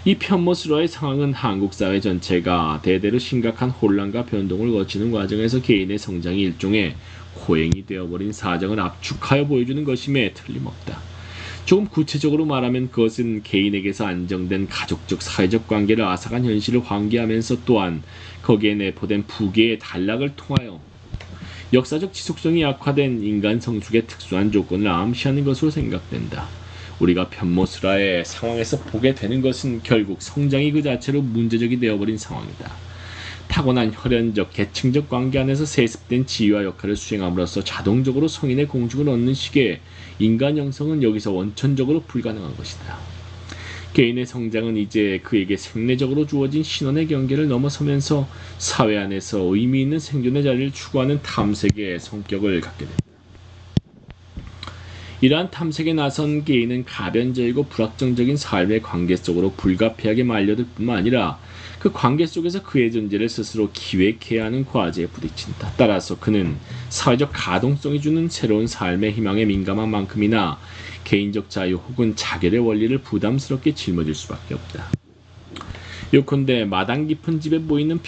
이 편모스라의 상황은 한국 사회 전체가 대대로 심각한 혼란과 변동을 거치는 과정에서 개인의 성장이 일종의 호행이 되어버린 사정을 압축하여 보여주는 것임에 틀림없다. 조금 구체적으로 말하면 그것은 개인에게서 안정된 가족적 사회적 관계를 앗아간 현실을 환기하면서 또한 거기에 내포된 부계의 단락을 통하여 역사적 지속성이 약화된 인간 성숙의 특수한 조건을 암시하는 것으로 생각된다. 우리가 편모스라의 상황에서 보게 되는 것은 결국 성장이 그 자체로 문제적이 되어버린 상황이다. 타고난 혈연적, 계층적 관계 안에서 세습된 지위와 역할을 수행함으로써 자동적으로 성인의 공중을 얻는 식의 인간 형성은 여기서 원천적으로 불가능한 것이다. 개인의 성장은 이제 그에게 생리적으로 주어진 신원의 경계를 넘어서면서 사회 안에서 의미 있는 생존의 자리를 추구하는 탐색의 성격을 갖게 된다. 이러한 탐색에 나선 개인은 가변적이고 불확정적인 삶의 관계 속으로 불가피하게 말려들 뿐만 아니라 그 관계 속에서 그의 존재를 스스로 기획해야 하는 과제에 부딪힌다. 따라서 그는 사회적 가동성이 주는 새로운 삶의 희망에 민감한 만큼이나 개인적 자유 혹은 자결의 원리를 부담스럽게 짊어질 수밖에 없다. 요컨대 마당 깊은 집에 보이는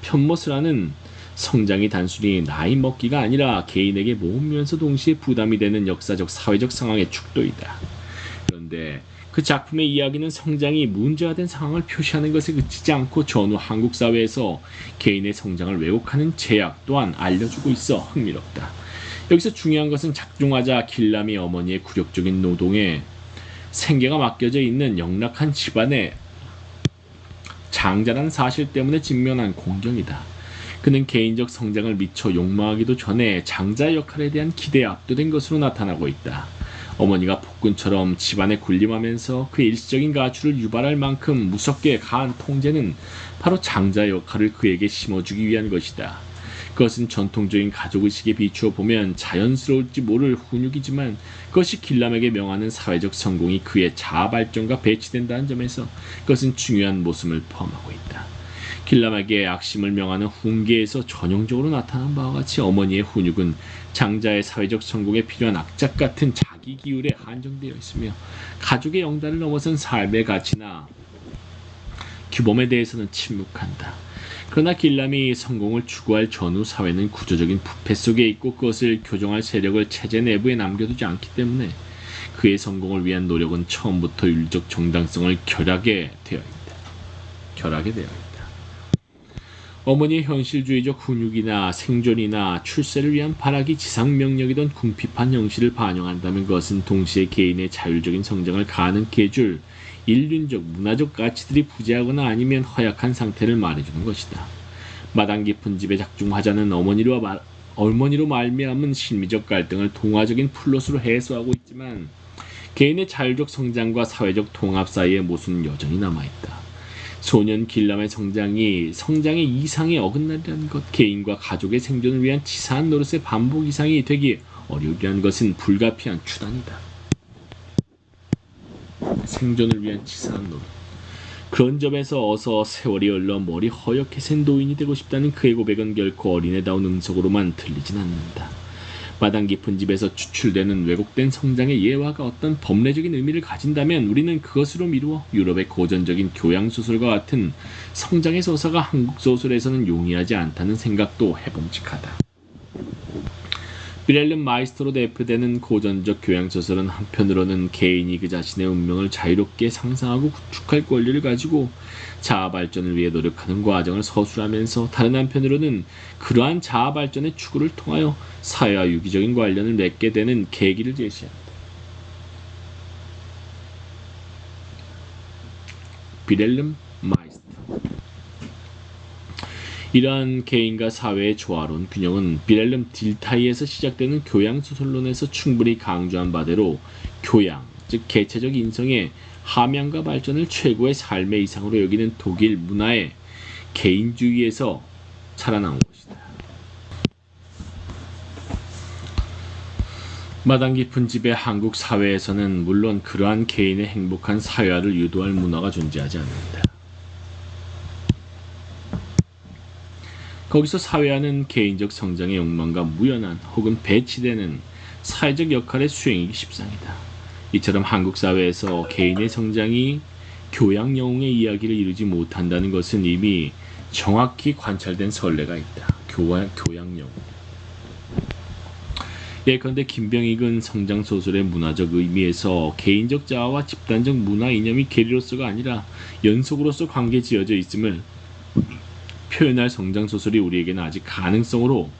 편모스라는 성장이 단순히 나이 먹기가 아니라 개인에게 모으면서 동시에 부담이 되는 역사적 사회적 상황의 축도이다. 그런데 그 작품의 이야기는 성장이 문제화된 상황을 표시하는 것에 그치지 않고 전후 한국 사회에서 개인의 성장을 왜곡하는 제약 또한 알려주고 있어 흥미롭다. 여기서 중요한 것은 작중하자 길람이 어머니의 굴욕적인 노동에 생계가 맡겨져 있는 영락한 집안의 장자라는 사실 때문에 직면한 공경이다. 그는 개인적 성장을 미처 욕망하기도 전에 장자의 역할에 대한 기대에 압도된 것으로 나타나고 있다. 어머니가 폭군처럼 집안에 군림하면서 그 일시적인 가출을 유발할 만큼 무섭게 가한 통제는 바로 장자의 역할을 그에게 심어주기 위한 것이다. 그것은 전통적인 가족의식에 비추어 보면 자연스러울지 모를 훈육이지만 그것이 길람에게 명하는 사회적 성공이 그의 자아 발전과 배치된다는 점에서 그것은 중요한 모습을 포함하고 있다. 길람에게 악심을 명하는 훈계에서 전형적으로 나타난 바와 같이 어머니의 훈육은 장자의 사회적 성공에 필요한 악착 같은 자기 기울에 한정되어 있으며 가족의 영달을 넘어선 삶의 가치나 규범에 대해서는 침묵한다. 그러나 길람이 성공을 추구할 전후 사회는 구조적인 부패 속에 있고 그것을 교정할 세력을 체제 내부에 남겨두지 않기 때문에 그의 성공을 위한 노력은 처음부터 윤리적 정당성을 결하게 되어 있다. 어머니의 현실주의적 훈육이나 생존이나 출세를 위한 발악이 지상명령이던 궁핍한 형실을 반영한다면 그것은 동시에 개인의 자율적인 성장을 가능케 해줄 인륜적, 문화적 가치들이 부재하거나 아니면 허약한 상태를 말해주는 것이다. 마당 깊은 집의 작중화자는 어머니로 말미암은 심리적 갈등을 동화적인 플롯으로 해소하고 있지만 개인의 자율적 성장과 사회적 통합 사이의 모순은 여전히 남아있다. 소년 길람의 성장의 이상에 어긋나리라는 것, 개인과 가족의 생존을 위한 치사한 노릇의 반복 이상이 되기 어려우리라는 것은 불가피한 추단이다. 생존을 위한 치사한 노릇. 그런 점에서 어서 세월이 흘러 머리 허옇게 센 노인이 되고 싶다는 그의 고백은 결코 어린애다운 음성으로만 들리진 않는다. 마당 깊은 집에서 추출되는 왜곡된 성장의 예화가 어떤 법례적인 의미를 가진다면 우리는 그것으로 미루어 유럽의 고전적인 교양소설과 같은 성장의 서사가 한국 소설에서는 용이하지 않다는 생각도 해봄직하다. 빌헬름 마이스터로 대표되는 고전적 교양소설은 한편으로는 개인이 그 자신의 운명을 자유롭게 상상하고 구축할 권리를 가지고 자아발전을 위해 노력하는 과정을 서술하면서 다른 한편으로는 그러한 자아발전의 추구를 통하여 사회와 유기적인 관련을 맺게 되는 계기를 제시한다. 빌헬름 마이스터. 이러한 개인과 사회의 조화로운 균형은 빌헬름 딜타이에서 시작되는 교양소설론에서 충분히 강조한 바대로 교양, 즉 개체적 인성의 함양과 발전을 최고의 삶의 이상으로 여기는 독일 문화의 개인주의에서 자라나온 것이다. 마당 깊은 집의 한국 사회에서는 물론 그러한 개인의 행복한 사회화를 유도할 문화가 존재하지 않는다. 거기서 사회화는 개인적 성장의 욕망과 무연한 혹은 배치되는 사회적 역할의 수행이기 십상이다. 이처럼 한국 사회에서 개인의 성장이 교양 영웅의 이야기를 이루지 못한다는 것은 이미 정확히 관찰된 선례가 있다. 교양 영웅. 예컨대 김병익은 성장소설의 문화적 의미에서 개인적 자아와 집단적 문화 이념이 계리로서가 아니라 연속으로서 관계지어져 있음을 표현할 성장소설이 우리에게는 아직 가능성으로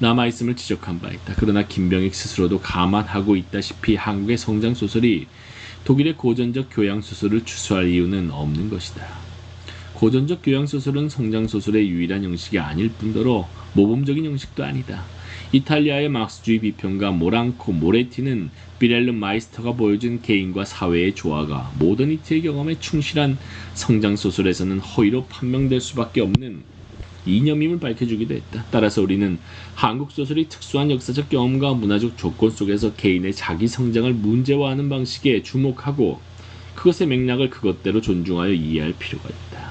남아있음을 지적한 바 있다. 그러나 김병익 스스로도 감안하고 있다시피 한국의 성장소설이 독일의 고전적 교양소설을 추수할 이유는 없는 것이다. 고전적 교양소설은 성장소설의 유일한 형식이 아닐 뿐더러 모범적인 형식도 아니다. 이탈리아의 막스주의 비평가 모랑코 모레티는 빌헬름 마이스터가 보여준 개인과 사회의 조화가 모더니티의 경험에 충실한 성장소설에서는 허위로 판명될 수밖에 없는 이념임을 밝혀주기도 했다. 따라서 우리는 한국 소설이 특수한 역사적 경험과 문화적 조건 속에서 개인의 자기 성장을 문제화하는 방식에 주목하고 그것의 맥락을 그것대로 존중하여 이해할 필요가 있다.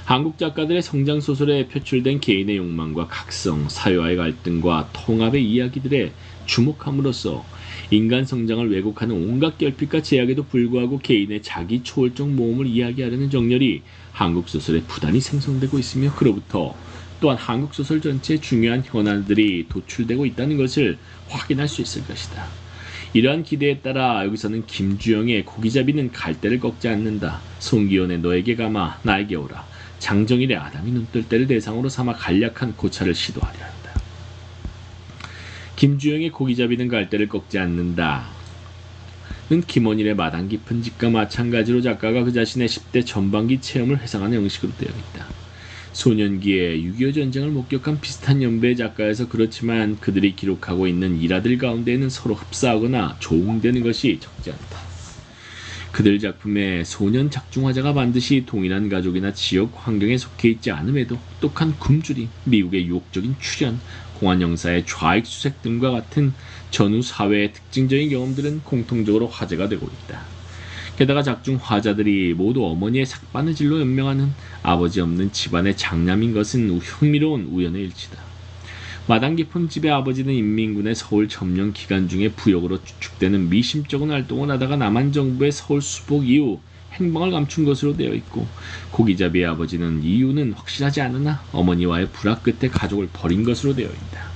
한국 작가들의 성장소설에 표출된 개인의 욕망과 각성, 사회와의 갈등과 통합의 이야기들에 주목함으로써 인간 성장을 왜곡하는 온갖 결핍과 제약에도 불구하고 개인의 자기 초월적 모험을 이야기하려는 정열이 한국 소설에 부단히 생성되고 있으며 그로부터 또한 한국 소설 전체의 중요한 현안들이 도출되고 있다는 것을 확인할 수 있을 것이다. 이러한 기대에 따라 여기서는 김주영의 고기잡이는 갈대를 꺾지 않는다. 송기현의 너에게 가마 나에게 오라. 장정일의 아담이 눈뜰 때를 대상으로 삼아 간략한 고찰을 시도하려 한다. 김주영의 고기잡이는 갈대를 꺾지 않는다. 는 김원일의 마당 깊은 집과 마찬가지로 작가가 그 자신의 10대 전반기 체험을 회상하는 형식으로 되어 있다. 소년기에 6.25 전쟁을 목격한 비슷한 연배의 작가여서 그렇지만 그들이 기록하고 있는 일화들 가운데에는 서로 흡사하거나 조응되는 것이 적지 않다. 그들 작품의 소년 작중화자가 반드시 동일한 가족이나 지역 환경에 속해 있지 않음에도 똑똑한 굶주림, 미국의 유혹적인 출현, 공안 형사의 좌익 수색 등과 같은 전후 사회의 특징적인 경험들은 공통적으로 화제가 되고 있다. 게다가 작중 화자들이 모두 어머니의 삭바느질로 연명하는 아버지 없는 집안의 장남인 것은 흥미로운 우연의 일치다. 마당 깊은 집의 아버지는 인민군의 서울 점령 기간 중에 부역으로 추측되는 미심쩍은 활동을 하다가 남한 정부의 서울 수복 이후 행방을 감춘 것으로 되어 있고 고기잡이의 아버지는 이유는 확실하지 않으나 어머니와의 불화 끝에 가족을 버린 것으로 되어 있다.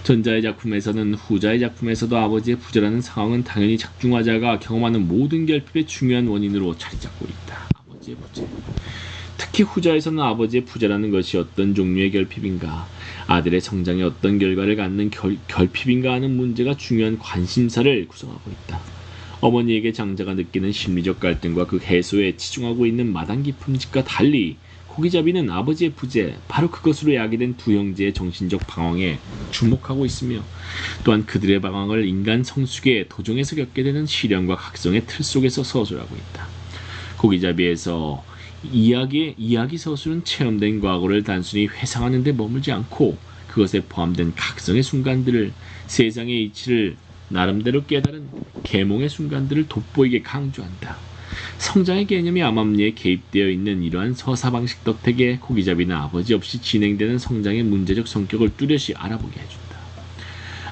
전자의 작품에서는 후자의 작품에서도 아버지의 부재라는 상황은 당연히 작중화자가 경험하는 모든 결핍의 중요한 원인으로 자리 잡고 있다. 아버지의 부재. 특히 후자에서는 아버지의 부재라는 것이 어떤 종류의 결핍인가, 아들의 성장에 어떤 결과를 갖는 결핍인가 하는 문제가 중요한 관심사를 구성하고 있다. 어머니에게 장자가 느끼는 심리적 갈등과 그 해소에 치중하고 있는 마당 깊은 집과 달리 고기잡이는 아버지의 부재, 바로 그것으로 야기된 두 형제의 정신적 방황에 주목하고 있으며 또한 그들의 방황을 인간 성숙의 도정에서 겪게 되는 시련과 각성의 틀 속에서 서술하고 있다. 고기잡이에서 이야기 서술은 체험된 과거를 단순히 회상하는 데 머물지 않고 그것에 포함된 각성의 순간들을, 세상의 이치를 나름대로 깨달은 계몽의 순간들을 돋보이게 강조한다. 성장의 개념이 암암리에 개입되어 있는 이러한 서사방식 덕택에 고기잡이는 아버지 없이 진행되는 성장의 문제적 성격을 뚜렷이 알아보게 해준다.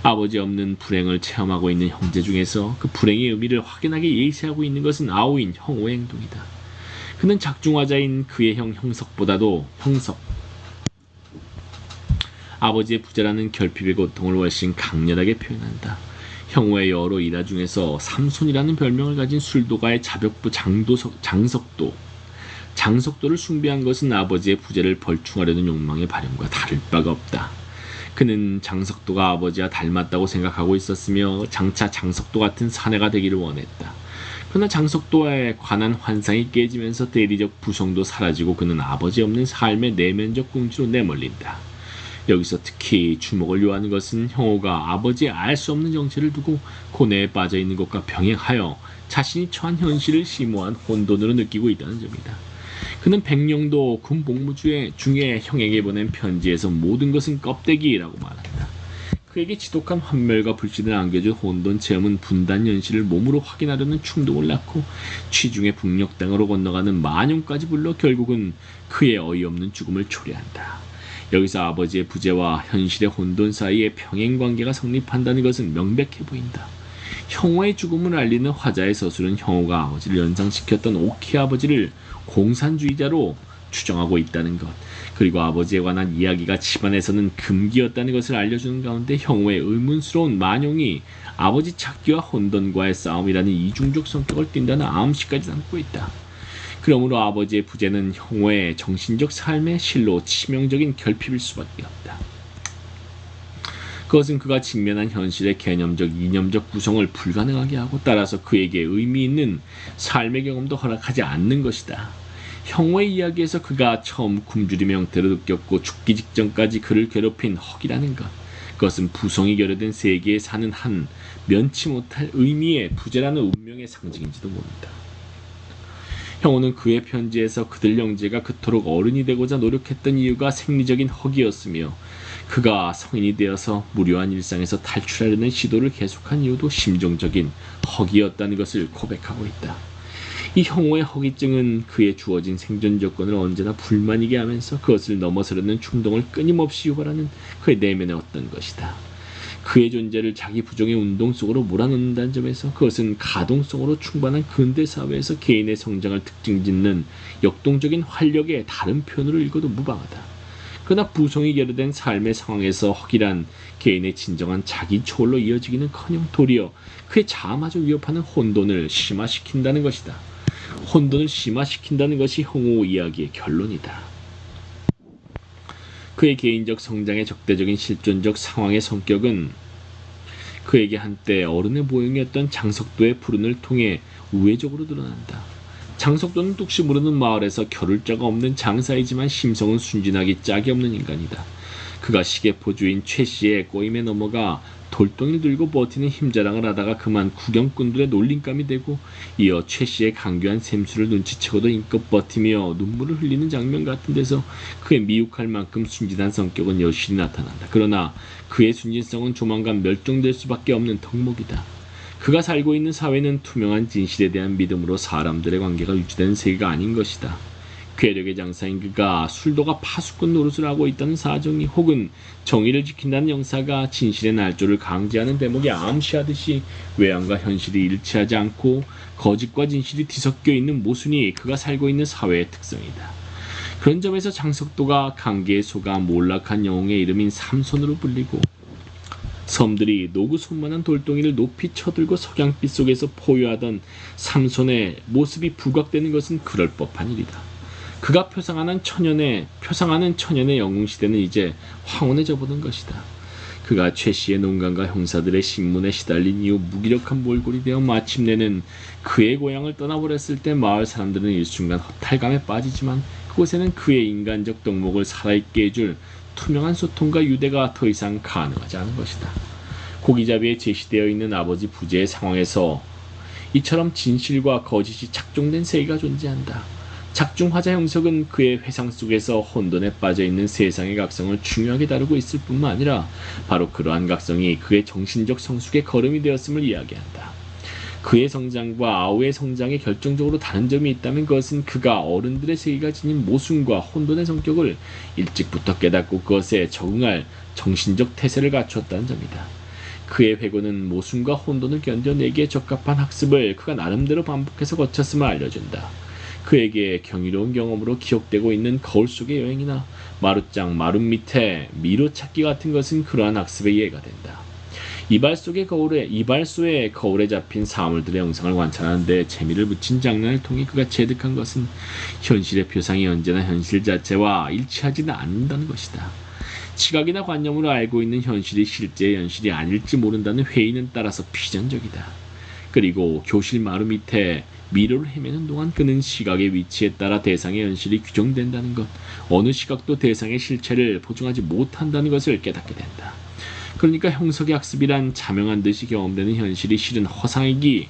아버지 없는 불행을 체험하고 있는 형제 중에서 그 불행의 의미를 확연하게 예시하고 있는 것은 아오인 형오의 행동이다. 그는 작중화자인 그의 형 형석보다도 아버지의 부재라는 결핍의 고통을 훨씬 강렬하게 표현한다. 형오의 여러 일화 중에서 삼손이라는 별명을 가진 술도가의 자벽부 장석도를 숭배한 것은 아버지의 부재를 벌충하려는 욕망의 발현과 다를 바가 없다. 그는 장석도가 아버지와 닮았다고 생각하고 있었으며 장차 장석도 같은 사내가 되기를 원했다. 그러나 장석도에 관한 환상이 깨지면서 대리적 부성도 사라지고 그는 아버지 없는 삶의 내면적 궁지로 내몰린다. 여기서 특히 주목을 요하는 것은 형오가 아버지의 알 수 없는 정체를 두고 고뇌에 빠져있는 것과 병행하여 자신이 처한 현실을 심오한 혼돈으로 느끼고 있다는 점이다. 그는 백령도 군 복무 중에 형에게 보낸 편지에서 모든 것은 껍데기라고 말한다. 그에게 지독한 환멸과 불신을 안겨준 혼돈 체험은 분단 현실을 몸으로 확인하려는 충동을 낳고 취중의 북녘 땅으로 건너가는 만용까지 불러 결국은 그의 어이없는 죽음을 초래한다. 여기서 아버지의 부재와 현실의 혼돈 사이에 평행관계가 성립한다는 것은 명백해 보인다. 형오의 죽음을 알리는 화자의 서술은 형오가 아버지를 연상시켰던 오키 아버지를 공산주의자로 추정하고 있다는 것, 그리고 아버지에 관한 이야기가 집안에서는 금기였다는 것을 알려주는 가운데 형오의 의문스러운 만용이 아버지 찾기와 혼돈과의 싸움이라는 이중적 성격을 띈다는 암시까지 담고 있다. 그러므로 아버지의 부재는 형오의 정신적 삶의 실로 치명적인 결핍일 수밖에 없다. 그것은 그가 직면한 현실의 개념적, 이념적 구성을 불가능하게 하고 따라서 그에게 의미 있는 삶의 경험도 허락하지 않는 것이다. 형오의 이야기에서 그가 처음 굶주림의 형태로 느꼈고 죽기 직전까지 그를 괴롭힌 헉이라는 것, 그것은 부성이 결여된 세계에 사는 한 면치 못할 의미의 부재라는 운명의 상징인지도 모른다. 형오는 그의 편지에서 그들 형제가 그토록 어른이 되고자 노력했던 이유가 생리적인 헉이었으며 그가 성인이 되어서 무료한 일상에서 탈출하려는 시도를 계속한 이유도 심정적인 헉이었다는 것을 고백하고 있다. 이 형오의 허기증은 그의 주어진 생존 조건을 언제나 불만이게 하면서 그것을 넘어서려는 충동을 끊임없이 유발하는 그의 내면의 어떤 것이다. 그의 존재를 자기 부정의 운동 속으로 몰아넣는다는 점에서 그것은 가동성으로 충만한 근대 사회에서 개인의 성장을 특징짓는 역동적인 활력의 다른 표현으로 읽어도 무방하다. 그러나 부성이 결여된 삶의 상황에서 허기란 개인의 진정한 자기 초월로 이어지기는커녕 도리어 그의 자아마저 위협하는 혼돈을 심화시킨다는 것이다. 혼돈을 심화시킨다는 것이 형오 이야기의 결론이다. 그의 개인적 성장의 적대적인 실존적 상황의 성격은 그에게 한때 어른의 모형이었던 장석도의 불운을 통해 우회적으로 드러난다. 장석도는 뚝시 모르는 마을에서 겨룰 자가 없는 장사이지만 심성은 순진하기 짝이 없는 인간이다. 그가 시계포주인 최씨의 꼬임에 넘어가 돌덩이를 들고 버티는 힘자랑을 하다가 그만 구경꾼들의 놀림감이 되고 이어 최씨의 강교한 샘수를 눈치채고도 인껏 버티며 눈물을 흘리는 장면 같은 데서 그의 미혹할 만큼 순진한 성격은 여실히 나타난다. 그러나 그의 순진성은 조만간 멸종될 수밖에 없는 덕목이다. 그가 살고 있는 사회는 투명한 진실에 대한 믿음으로 사람들의 관계가 유지되는 세계가 아닌 것이다. 괴력의 장사인 그가 술도가 파수꾼 노릇을 하고 있다는 사정이 혹은 정의를 지킨다는 영사가 진실의 날조를 강제하는 대목이 암시하듯이 외양과 현실이 일치하지 않고 거짓과 진실이 뒤섞여 있는 모순이 그가 살고 있는 사회의 특성이다. 그런 점에서 장석도가 강계에 속아 몰락한 영웅의 이름인 삼손으로 불리고 섬들이 노구손만한 돌덩이를 높이 쳐들고 석양빛 속에서 포효하던 삼손의 모습이 부각되는 것은 그럴 법한 일이다. 그가 표상하는 천연의 영웅시대는 이제 황혼에 접어든 것이다. 그가 최씨의 농간과 형사들의 신문에 시달린 이후 무기력한 몰골이 되어 마침내는 그의 고향을 떠나버렸을 때 마을 사람들은 일순간 허탈감에 빠지지만 그곳에는 그의 인간적 덕목을 살아있게 해줄 투명한 소통과 유대가 더 이상 가능하지 않은 것이다. 고기잡이에 제시되어 있는 아버지 부재의 상황에서 이처럼 진실과 거짓이 착종된 세계가 존재한다. 작중화자 형석은 그의 회상 속에서 혼돈에 빠져있는 세상의 각성을 중요하게 다루고 있을 뿐만 아니라 바로 그러한 각성이 그의 정신적 성숙의 걸음이 되었음을 이야기한다. 그의 성장과 아오의 성장에 결정적으로 다른 점이 있다면 그것은 그가 어른들의 세계가 지닌 모순과 혼돈의 성격을 일찍부터 깨닫고 그것에 적응할 정신적 태세를 갖추었다는 점이다. 그의 회고는 모순과 혼돈을 견뎌내기에 적합한 학습을 그가 나름대로 반복해서 거쳤음을 알려준다. 그에게 경이로운 경험으로 기억되고 있는 거울 속의 여행이나 마룻장, 마룻 밑에 미로 찾기 같은 것은 그러한 학습의 예가 된다. 이발소의 거울에 잡힌 사물들의 영상을 관찰하는데 재미를 붙인 장난을 통해 그가 체득한 것은 현실의 표상이 언제나 현실 자체와 일치하지는 않는다는 것이다. 시각이나 관념으로 알고 있는 현실이 실제의 현실이 아닐지 모른다는 회의는 따라서 피전적이다. 그리고 교실 마루 밑에 미로를 헤매는 동안 그는 시각의 위치에 따라 대상의 현실이 규정된다는 것, 어느 시각도 대상의 실체를 보증하지 못한다는 것을 깨닫게 된다. 그러니까 형석의 학습이란 자명한 듯이 경험되는 현실이 실은 허상이기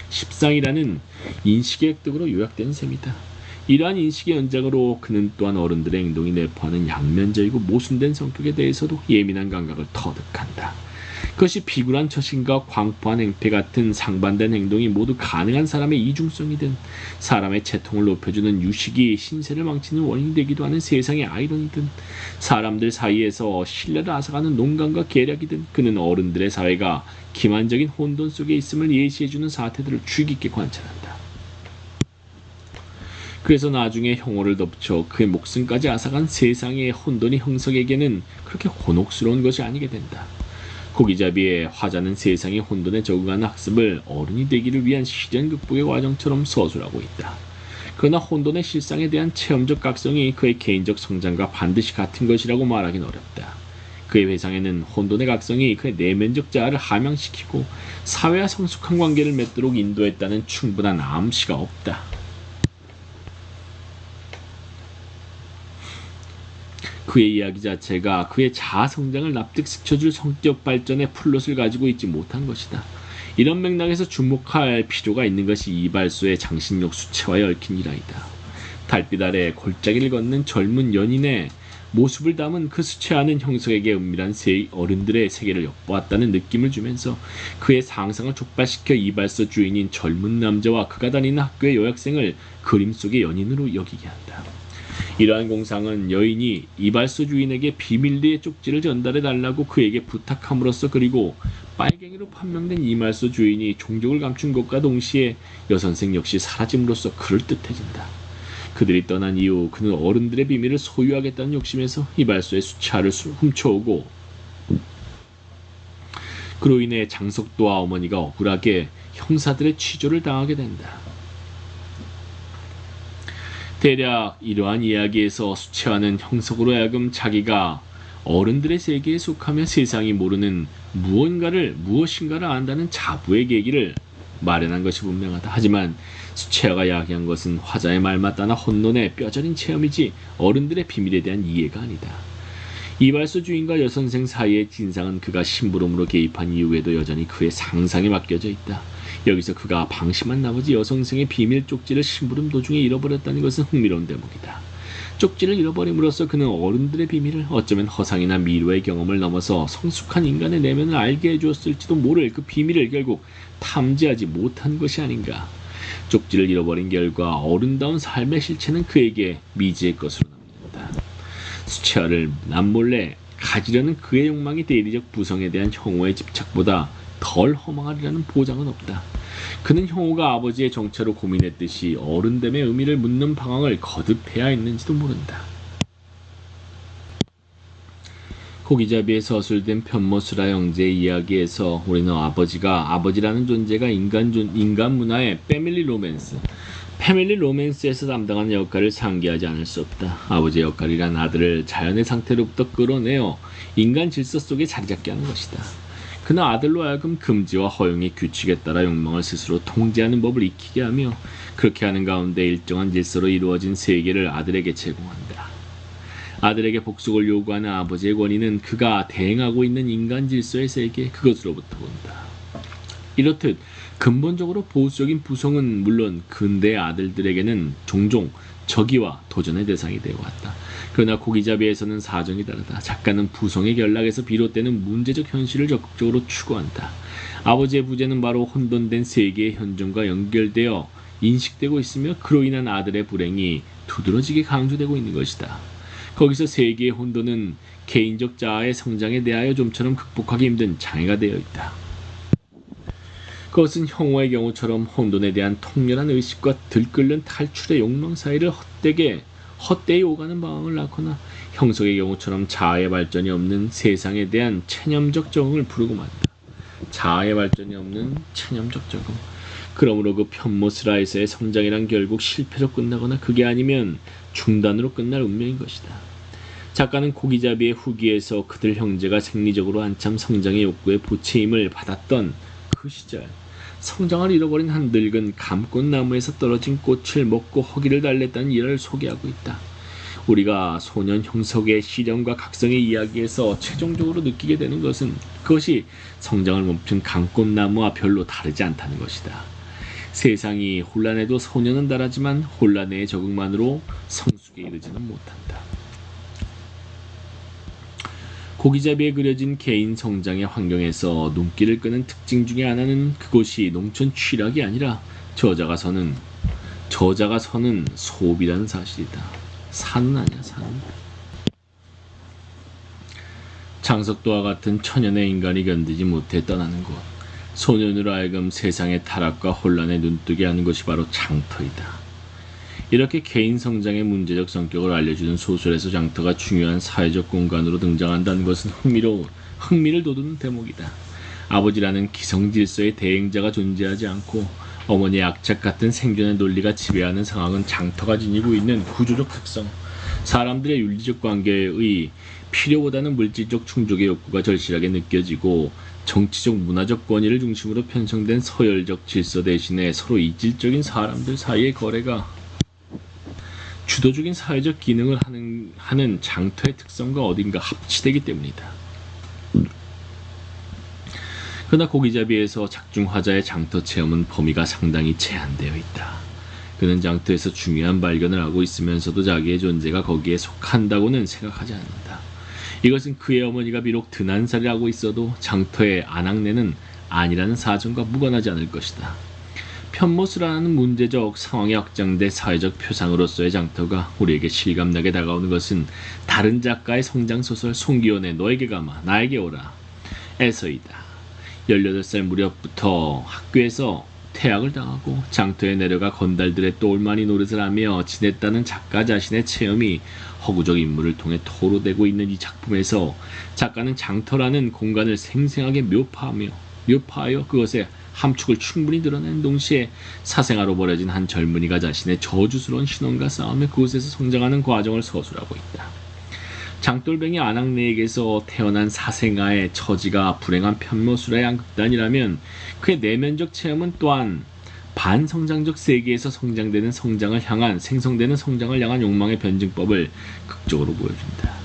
십상이라는 인식의 획득으로 요약되는 셈이다. 이러한 인식의 연장으로 그는 또한 어른들의 행동이 내포하는 양면적이고 모순된 성격에 대해서도 예민한 감각을 터득한다. 그것이 비굴한 처신과 광포한 행패 같은 상반된 행동이 모두 가능한 사람의 이중성이든 사람의 채통을 높여주는 유식이 신세를 망치는 원인이 되기도 하는 세상의 아이러니든 사람들 사이에서 신뢰를 앗아가는 농간과 계략이든 그는 어른들의 사회가 기만적인 혼돈 속에 있음을 예시해주는 사태들을 주의 깊게 관찰한다. 그래서 나중에 형오를 덮쳐 그의 목숨까지 앗아간 세상의 혼돈이 형석에게는 그렇게 곤혹스러운 것이 아니게 된다. 고기잡이의 화자는 세상의 혼돈에 적응하는 학습을 어른이 되기를 위한 시련 극복의 과정처럼 서술하고 있다. 그러나 혼돈의 실상에 대한 체험적 각성이 그의 개인적 성장과 반드시 같은 것이라고 말하기는 어렵다. 그의 회상에는 혼돈의 각성이 그의 내면적 자아를 함양시키고 사회와 성숙한 관계를 맺도록 인도했다는 충분한 암시가 없다. 그의 이야기 자체가 그의 자아 성장을 납득시켜줄 성격 발전의 플롯을 가지고 있지 못한 것이다. 이런 맥락에서 주목할 필요가 있는 것이 이발소의 장신욕 수채화에 얽힌 일화이다. 달빛 아래 골짜기를 걷는 젊은 연인의 모습을 담은 그 수채화는 형석에게 은밀한 어른들의 세계를 엿보았다는 느낌을 주면서 그의 상상을 촉발시켜 이발소 주인인 젊은 남자와 그가 다니는 학교의 여학생을 그림 속의 연인으로 여기게 한다. 이러한 공상은 여인이 이발소 주인에게 비밀리에 쪽지를 전달해달라고 그에게 부탁함으로써 그리고 빨갱이로 판명된 이발소 주인이 종족을 감춘 것과 동시에 여선생 역시 사라짐으로써 그럴듯해진다. 그들이 떠난 이후 그는 어른들의 비밀을 소유하겠다는 욕심에서 이발소의 수차를 훔쳐오고 그로 인해 장석도와 어머니가 억울하게 형사들의 취조를 당하게 된다. 대략 이러한 이야기에서 수채화는 형석으로 하여금 자기가 어른들의 세계에 속하며 세상이 모르는 무엇인가를 안다는 자부의 계기를 마련한 것이 분명하다. 하지만 수채화가 이야기한 것은 화자의 말 맞다나 혼돈의 뼈저린 체험이지 어른들의 비밀에 대한 이해가 아니다. 이발소 주인과 여선생 사이의 진상은 그가 심부름으로 개입한 이후에도 여전히 그의 상상에 맡겨져 있다. 여기서 그가 방심한 나머지 여선생의 비밀 쪽지를 심부름 도중에 잃어버렸다는 것은 흥미로운 대목이다. 쪽지를 잃어버림으로써 그는 어른들의 비밀을 어쩌면 허상이나 미로의 경험을 넘어서 성숙한 인간의 내면을 알게 해주었을지도 모를 그 비밀을 결국 탐지하지 못한 것이 아닌가. 쪽지를 잃어버린 결과 어른다운 삶의 실체는 그에게 미지의 것으로 남는다. 수채화를 남몰래 가지려는 그의 욕망이 대리적 부성에 대한 형오의 집착보다 덜 허망하리라는 보장은 없다. 그는 형오가 아버지의 정체로 고민했듯이 어른됨의 의미를 묻는 방황을 거듭해야 했는지도 모른다. 고기잡이에 서술된 편모스라 형제의 이야기에서 우리는 아버지라는 존재가 인간 문화의 패밀리 로맨스에서 담당하는 역할을 상기하지 않을 수 없다. 아버지의 역할이란 아들을 자연의 상태로부터 끌어내어 인간 질서 속에 자리잡게 하는 것이다. 그는 아들로 하여금 금지와 허용의 규칙에 따라 욕망을 스스로 통제하는 법을 익히게 하며 그렇게 하는 가운데 일정한 질서로 이루어진 세계를 아들에게 제공한다. 아들에게 복속을 요구하는 아버지의 권위는 그가 대행하고 있는 인간 질서의 세계 그것으로부터 온다. 이렇듯 근본적으로 보수적인 부성은 물론 근대의 아들들에게는 종종 적이와 도전의 대상이 되어왔다. 그러나 고기잡이에서는 사정이 다르다. 작가는 부성의 결락에서 비롯되는 문제적 현실을 적극적으로 추구한다. 아버지의 부재는 바로 혼돈된 세계의 현존과 연결되어 인식되고 있으며 그로 인한 아들의 불행이 두드러지게 강조되고 있는 것이다. 거기서 세계의 혼돈은 개인적 자아의 성장에 대하여 좀처럼 극복하기 힘든 장애가 되어 있다. 그것은 형호의 경우처럼 혼돈에 대한 통렬한 의식과 들끓는 탈출의 욕망 사이를 헛되이 오가는 방황을 낳거나 형석의 경우처럼 자아의 발전이 없는 세상에 대한 체념적 적응을 부르고 만다. 자아의 발전이 없는 체념적 적응. 그러므로 그 편모스라에서의 성장이란 결국 실패로 끝나거나 그게 아니면 중단으로 끝날 운명인 것이다. 작가는 고기잡이의 후기에서 그들 형제가 생리적으로 한참 성장의 욕구에 보채임을 받았던 그 시절, 성장을 잃어버린 한 늙은 감꽃나무에서 떨어진 꽃을 먹고 허기를 달랬다는 일화를 소개하고 있다. 우리가 소년 형석의 시련과 각성의 이야기에서 최종적으로 느끼게 되는 것은 그것이 성장을 멈춘 감꽃나무와 별로 다르지 않다는 것이다. 세상이 혼란해도 소년은 달하지만 혼란의 적응만으로 성숙에 이르지는 못한다. 고기잡이에 그려진 개인 성장의 환경에서 눈길을 끄는 특징 중에 하나는 그곳이 농촌 취락이 아니라 저자가 서는 소읍이라는 사실이다. 산은 아니야, 산은. 장석도와 같은 천연의 인간이 견디지 못해 떠나는 곳. 소년으로 하여금 세상의 타락과 혼란에 눈뜨게 하는 것이 바로 장터이다. 이렇게 개인 성장의 문제적 성격을 알려주는 소설에서 장터가 중요한 사회적 공간으로 등장한다는 것은 흥미를 돋우는 대목이다. 아버지라는 기성질서의 대행자가 존재하지 않고 어머니의 악착 같은 생존의 논리가 지배하는 상황은 장터가 지니고 있는 구조적 특성, 사람들의 윤리적 관계의 필요보다는 물질적 충족의 욕구가 절실하게 느껴지고 정치적 문화적 권위를 중심으로 편성된 서열적 질서 대신에 서로 이질적인 사람들 사이의 거래가 주도적인 사회적 기능을 하는 장터의 특성과 어딘가 합치되기 때문이다. 그러나 고기잡이에서 작중화자의 장터 체험은 범위가 상당히 제한되어 있다. 그는 장터에서 중요한 발견을 하고 있으면서도 자기의 존재가 거기에 속한다고는 생각하지 않는다. 이것은 그의 어머니가 비록 드난살이를 하고 있어도 장터의 안악내는 아니라는 사정과 무관하지 않을 것이다. 편모스라는 문제적 상황에 확장된 사회적 표상으로서의 장터가 우리에게 실감나게 다가오는 것은 다른 작가의 성장소설 송기원의 너에게 가마 나에게 오라 에서이다. 18살 무렵부터 학교에서 퇴학을 당하고 장터에 내려가 건달들의 똘마니 노릇을 하며 지냈다는 작가 자신의 체험이 허구적 인물을 통해 토로되고 있는 이 작품에서 작가는 장터라는 공간을 생생하게 묘파하여 그것의 함축을 충분히 드러낸 동시에 사생아로 버려진 한 젊은이가 자신의 저주스러운 신혼과 싸우며 그곳에서 성장하는 과정을 서술하고 있다. 장돌뱅이 안악내에게서 태어난 사생아의 처지가 불행한 편모술의 양극단이라면 그의 내면적 체험은 또한 반성장적 세계에서 생성되는 성장을 향한 욕망의 변증법을 극적으로 보여준다.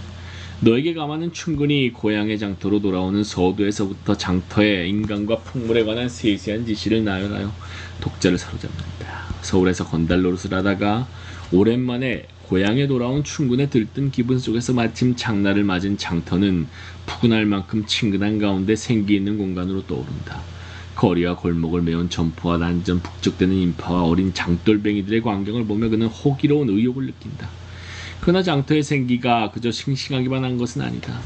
너에게 가마는 충분히 고향의 장터로 돌아오는 서도에서부터 장터의 인간과 풍물에 관한 세세한 지시를 나열하여 독자를 사로잡는다. 서울에서 건달 노릇을 하다가 오랜만에 고향에 돌아온 춘군의 들뜬 기분 속에서 마침 장날을 맞은 장터는 푸근할 만큼 친근한 가운데 생기 있는 공간으로 떠오른다. 거리와 골목을 메운 점포와 난전 북적대는 인파와 어린 장돌뱅이들의 광경을 보며 그는 호기로운 의욕을 느낀다. 그러나 장터의 생기가 그저 싱싱하기만 한 것은 아니다.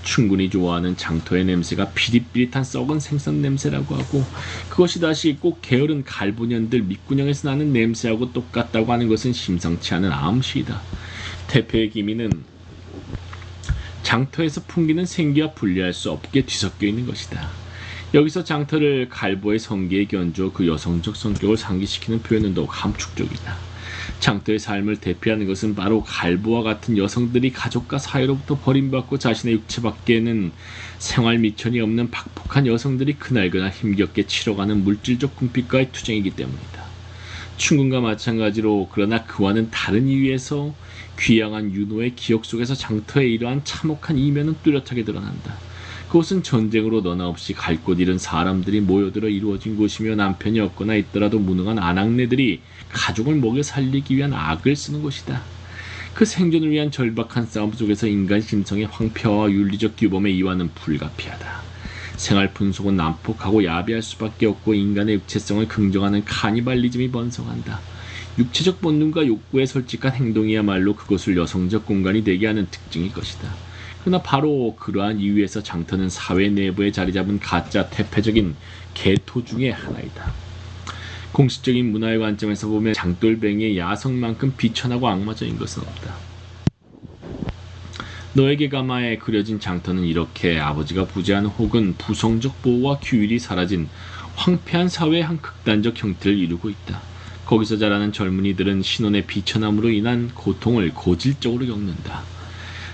춘군이 좋아하는 장터의 냄새가 비릿비릿한 썩은 생선 냄새라고 하고 그것이 다시 꼭 게으른 갈부년들 밑구녕에서 나는 냄새하고 똑같다고 하는 것은 심상치 않은 암시이다. 대표의 기미는 장터에서 풍기는 생기와 분리할 수 없게 뒤섞여 있는 것이다. 여기서 장터를 갈보의 성기에 견주어 그 여성적 성격을 상기시키는 표현은 더욱 함축적이다. 장터의 삶을 대표하는 것은 바로 갈보와 같은 여성들이 가족과 사회로부터 버림받고 자신의 육체 밖에는 생활 미천이 없는 박복한 여성들이 그날그날 힘겹게 치러가는 물질적 궁핍과의 투쟁이기 때문이다. 춘군과 마찬가지로 그러나 그와는 다른 이유에서 귀양한 윤호의 기억 속에서 장터의 이러한 참혹한 이면은 뚜렷하게 드러난다. 그곳은 전쟁으로 너나 없이 갈 곳 잃은 사람들이 모여들어 이루어진 곳이며 남편이 없거나 있더라도 무능한 아낙네들이 가족을 먹여 살리기 위한 악을 쓰는 곳이다. 그 생존을 위한 절박한 싸움 속에서 인간 심성의 황폐화와 윤리적 규범의 이완은 불가피하다. 생활 분속은 난폭하고 야비할 수밖에 없고 인간의 육체성을 긍정하는 카니발리즘이 번성한다. 육체적 본능과 욕구의 솔직한 행동이야말로 그것을 여성적 공간이 되게 하는 특징일 것이다. 그러나 바로 그러한 이유에서 장터는 사회 내부에 자리잡은 가짜 퇴폐적인 개토 중의 하나이다. 공식적인 문화의 관점에서 보면 장돌뱅이의 야성만큼 비천하고 악마적인 것은 없다. 너에게 가마에 그려진 장터는 이렇게 아버지가 부재한 혹은 부성적 보호와 규율이 사라진 황폐한 사회의 한 극단적 형태를 이루고 있다. 거기서 자라는 젊은이들은 신혼의 비천함으로 인한 고통을 고질적으로 겪는다.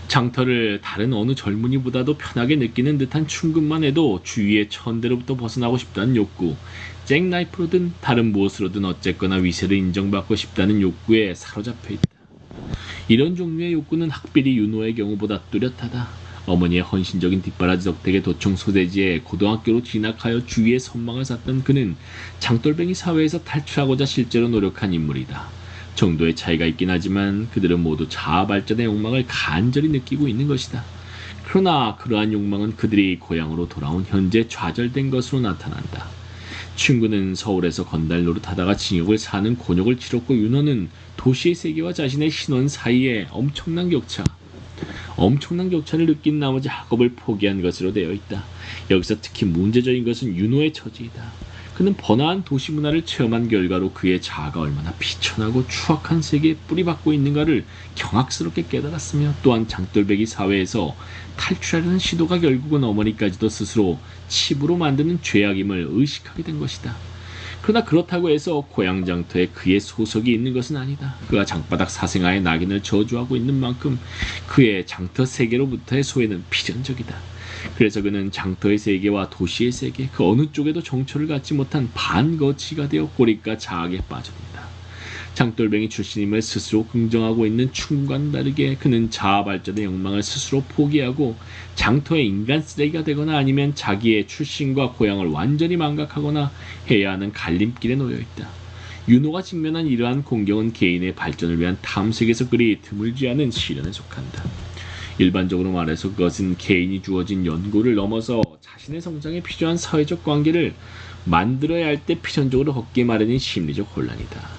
장터를 다른 어느 젊은이보다도 편하게 느끼는 듯한 충급만 해도 주위의 천대로부터 벗어나고 싶다는 욕구, 잭나이프로든 다른 무엇으로든 어쨌거나 위세를 인정받고 싶다는 욕구에 사로잡혀 있다. 이런 종류의 욕구는 학비리 윤호의 경우보다 뚜렷하다. 어머니의 헌신적인 뒷바라지 덕택에 도청 소대지에 고등학교로 진학하여 주위의 선망을 샀던 그는 장돌뱅이 사회에서 탈출하고자 실제로 노력한 인물이다. 정도의 차이가 있긴 하지만 그들은 모두 자아 발전의 욕망을 간절히 느끼고 있는 것이다. 그러나 그러한 욕망은 그들이 고향으로 돌아온 현재 좌절된 것으로 나타난다. 친구는 서울에서 건달 노릇하다가 징역을 사는 곤욕을 치렀고 윤호는 도시의 세계와 자신의 신혼 사이에 엄청난 격차를 느낀 나머지 학업을 포기한 것으로 되어 있다. 여기서 특히 문제적인 것은 윤호의 처지이다. 그는 번화한 도시 문화를 체험한 결과로 그의 자아가 얼마나 비천하고 추악한 세계에 뿌리박고 있는가를 경악스럽게 깨달았으며 또한 장돌배기 사회에서 탈출하려는 시도가 결국은 어머니까지도 스스로 칩으로 만드는 죄악임을 의식하게 된 것이다. 그러나 그렇다고 해서 고향 장터에 그의 소속이 있는 것은 아니다. 그가 장바닥 사생아의 낙인을 저주하고 있는 만큼 그의 장터 세계로부터의 소외는 필연적이다. 그래서 그는 장터의 세계와 도시의 세계 그 어느 쪽에도 정초를 갖지 못한 반거치가 되어 고립과 자학에 빠져든다. 장돌뱅이 출신임을 스스로 긍정하고 있는 충과는 다르게 그는 자아 발전의 욕망을 스스로 포기하고 장터의 인간 쓰레기가 되거나 아니면 자기의 출신과 고향을 완전히 망각하거나 해야 하는 갈림길에 놓여 있다. 윤호가 직면한 이러한 공경은 개인의 발전을 위한 탐색에서 그리 드물지 않은 시련에 속한다. 일반적으로 말해서 그것은 개인이 주어진 연고를 넘어서 자신의 성장에 필요한 사회적 관계를 만들어야 할 때 필연적으로 걷기 마련인 심리적 혼란이다.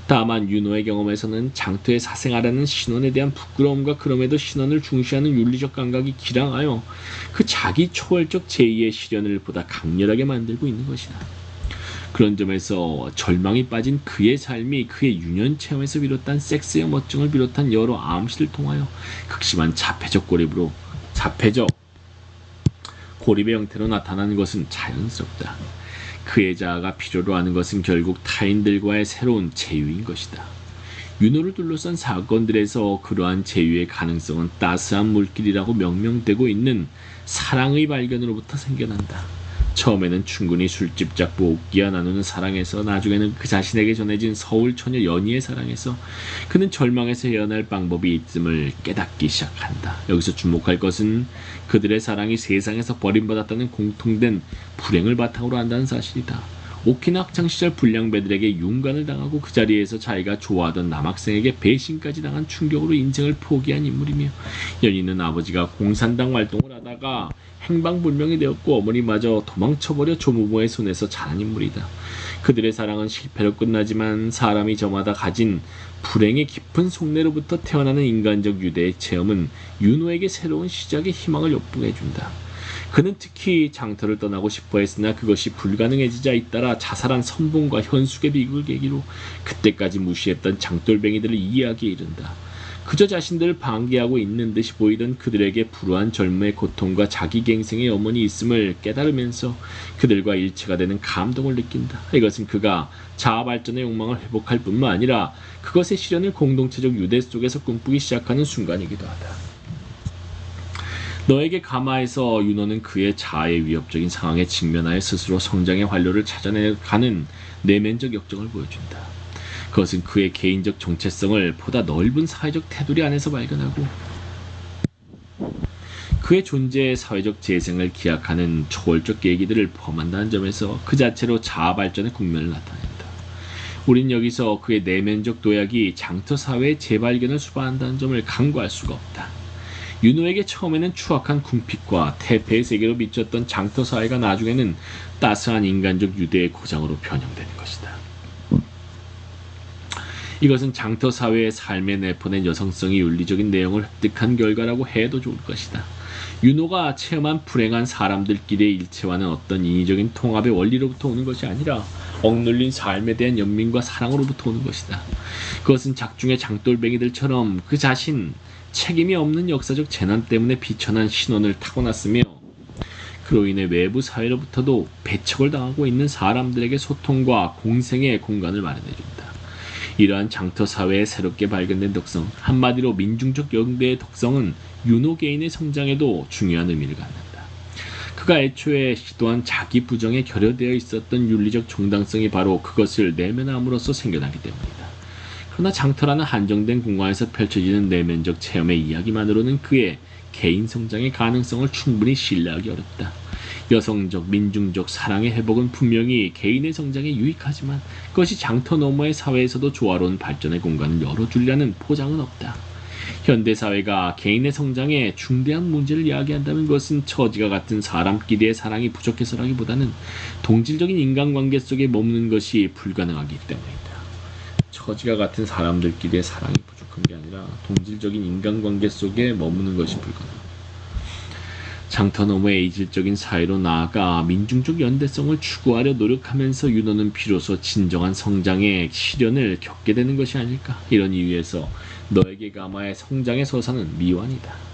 다만 윤호의 경험에서는 장터에 사생하라는 신원에 대한 부끄러움과 그럼에도 신원을 중시하는 윤리적 감각이 기량하여 그 자기 초월적 제의의 실현을 보다 강렬하게 만들고 있는 것이다. 그런 점에서 절망이 빠진 그의 삶이 그의 유년 체험에서 비롯한 섹스의 멋증을 비롯한 여러 암시를 통하여 극심한 자폐적 고립의 형태로 나타나는 것은 자연스럽다. 그의 자아가 필요로 하는 것은 결국 타인들과의 새로운 제휴인 것이다. 윤호를 둘러싼 사건들에서 그러한 제휴의 가능성은 따스한 물길이라고 명명되고 있는 사랑의 발견으로부터 생겨난다. 처음에는 충분히 술집 잡고 옥기와 나누는 사랑에서 나중에는 그 자신에게 전해진 서울 처녀 연희의 사랑에서 그는 절망에서 헤어날 방법이 있음을 깨닫기 시작한다. 여기서 주목할 것은 그들의 사랑이 세상에서 버림받았다는 공통된 불행을 바탕으로 한다는 사실이다. 오키나 학창시절 불량배들에게 윤관을 당하고 그 자리에서 자기가 좋아하던 남학생에게 배신까지 당한 충격으로 인생을 포기한 인물이며 연희는 아버지가 공산당 활동을 하다가 행방불명이 되었고 어머니마저 도망쳐버려 조무모의 손에서 자란 인물이다. 그들의 사랑은 실패로 끝나지만 사람이 저마다 가진 불행의 깊은 속내로부터 태어나는 인간적 유대의 체험은 윤호에게 새로운 시작의 희망을 엿보게해준다. 그는 특히 장터를 떠나고 싶어 했으나 그것이 불가능해지자 잇따라 자살한 선봉과 현숙의 비극을 계기로 그때까지 무시했던 장돌뱅이들을 이해하기에 이른다. 그저 자신들을 방기하고 있는 듯이 보이던 그들에게 불우한 젊음의 고통과 자기갱생의 염원이 있음을 깨달으면서 그들과 일체가 되는 감동을 느낀다. 이것은 그가 자아 발전의 욕망을 회복할 뿐만 아니라 그것의 실현을 공동체적 유대 속에서 꿈꾸기 시작하는 순간이기도 하다. 너에게 가마에서 윤호는 그의 자아의 위협적인 상황에 직면하여 스스로 성장의 활로를 찾아내가는 내면적 역정을 보여준다. 그것은 그의 개인적 정체성을 보다 넓은 사회적 테두리 안에서 발견하고 그의 존재의 사회적 재생을 기약하는 초월적 계기들을 포함한다는 점에서 그 자체로 자아 발전의 국면을 나타낸다. 우린 여기서 그의 내면적 도약이 장터 사회의 재발견을 수반한다는 점을 간과할 수가 없다. 윤호에게 처음에는 추악한 궁핍과 태폐의 세계로 비쳤던 장터 사회가 나중에는 따스한 인간적 유대의 고장으로 변형되는 것이다. 이것은 장터 사회의 삶에 내포된 여성성이 윤리적인 내용을 획득한 결과라고 해도 좋을 것이다. 윤호가 체험한 불행한 사람들끼리의 일체와는 어떤 인위적인 통합의 원리로부터 오는 것이 아니라 억눌린 삶에 대한 연민과 사랑으로부터 오는 것이다. 그것은 작중의 장돌뱅이들처럼 그 자신 책임이 없는 역사적 재난 때문에 비천한 신원을 타고났으며 그로 인해 외부 사회로부터도 배척을 당하고 있는 사람들에게 소통과 공생의 공간을 마련해준다. 이러한 장터 사회의 새롭게 발견된 덕성, 한마디로 민중적 영대의 덕성은 윤호 개인의 성장에도 중요한 의미를 갖는다. 그가 애초에 시도한 자기 부정에 결여되어 있었던 윤리적 정당성이 바로 그것을 내면함으로써 생겨나기 때문이다. 그러나 장터라는 한정된 공간에서 펼쳐지는 내면적 체험의 이야기만으로는 그의 개인 성장의 가능성을 충분히 신뢰하기 어렵다. 여성적, 민중적 사랑의 회복은 분명히 개인의 성장에 유익하지만 그것이 장터 너머의 사회에서도 조화로운 발전의 공간을 열어주려는 포장은 없다. 현대사회가 개인의 성장에 중대한 문제를 이야기한다면 그것은 처지가 같은 사람끼리의 사랑이 부족해서라기보다는 동질적인 인간관계 속에 머무는 것이 불가능하기 때문이다. 처지가 같은 사람들끼리의 사랑이 부족한 게 아니라 동질적인 인간관계 속에 머무는 것이 불가능하다. 장터 너머의 이질적인 사회로 나아가 민중적 연대성을 추구하려 노력하면서 윤호는 비로소 진정한 성장의 시련을 겪게 되는 것이 아닐까. 이런 이유에서 너에게 가마의 성장의 서사는 미완이다.